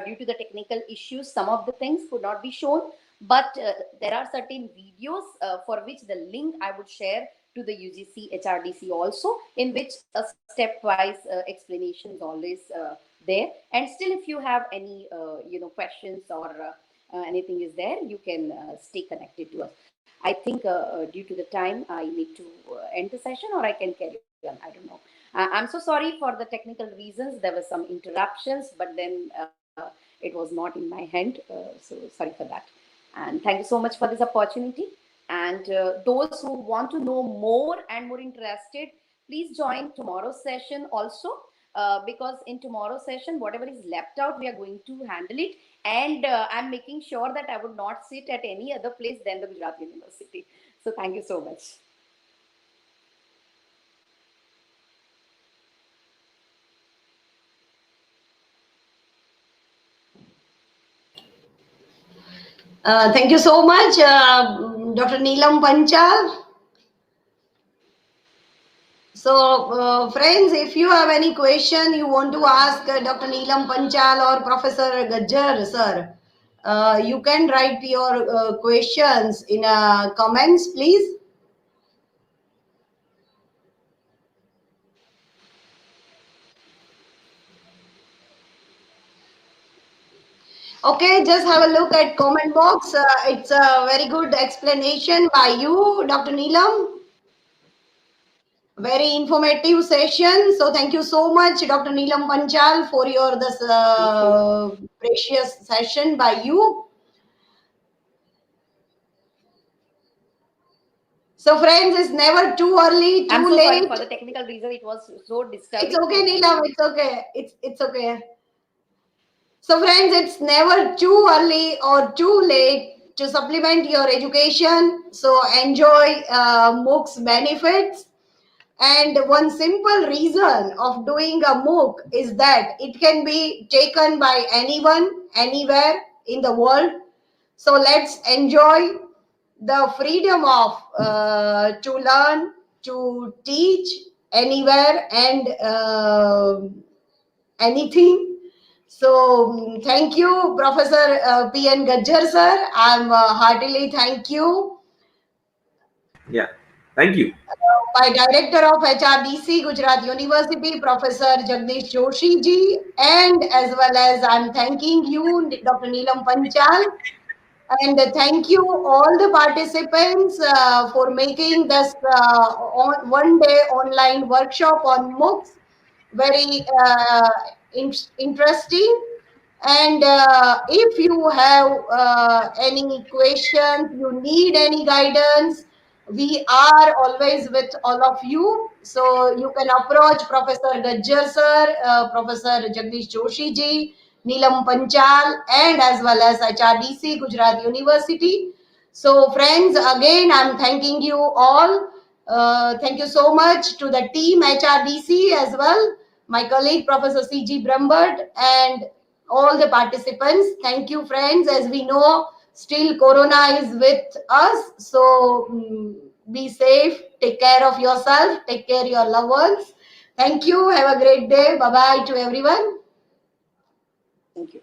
due to the technical issues, some of the things could not be shown, but there are certain videos for which the link I would share to the UGC HRDC also, in which a stepwise explanation is always there. And still, if you have any questions or anything is there, you can stay connected to us. I think due to the time, I need to end the session, or I can carry on. I don't know. I'm so sorry for the technical reasons. There were some interruptions, but then it was not in my hand. So sorry for that. And thank you so much for this opportunity. And those who want to know more and more interested, please join tomorrow's session also. Because in tomorrow's session, whatever is left out, we are going to handle it. And I'm making sure that I would not sit at any other place than the Gujarat University. So thank you so much. Thank you so much, Dr. Neelam Panchal. So, friends, if you have any question you want to ask Dr. Neelam Panchal or Professor Gajjar, sir, you can write your questions in comments, please. Okay, just have a look at comment box. It's a very good explanation by you, Dr. Neelam. Very informative session. So thank you so much, Dr. Neelam Panchal, for your this precious session by you. So friends, it's never too early, too late. Sorry for the technical reason. It was so disturbing. It's okay, Neelam. It's okay. It's okay. So friends, it's never too early or too late to supplement your education. So enjoy Moocs benefits. And one simple reason of doing a MOOC is that it can be taken by anyone, anywhere in the world. So let's enjoy the freedom of to learn, to teach, anywhere and anything. So thank you, Professor P.N. Gajjar sir. I'm heartily thank you. Yeah. Thank you. My Director of HRDC, Gujarat University, Professor Jagdish Joshi ji, and as well as I'm thanking you, Dr. Neelam Panchal, and thank you all the participants for making this one-day online workshop on Moocs very interesting. And if you have any questions, you need any guidance, we are always with all of you. So you can approach Professor Gajjar sir, Professor Jagdish Joshi ji, Neelam Panchal, and as well as HRDC, Gujarat University. So friends, again, I'm thanking you all. Thank you so much to the team HRDC as well, my colleague Professor C.G. Brambert, and all the participants. Thank you, friends. As we know, still Corona is with us. So be safe, take care of yourself, take care of your loved ones. Thank you. Have a great day. Bye-bye to everyone. Thank you.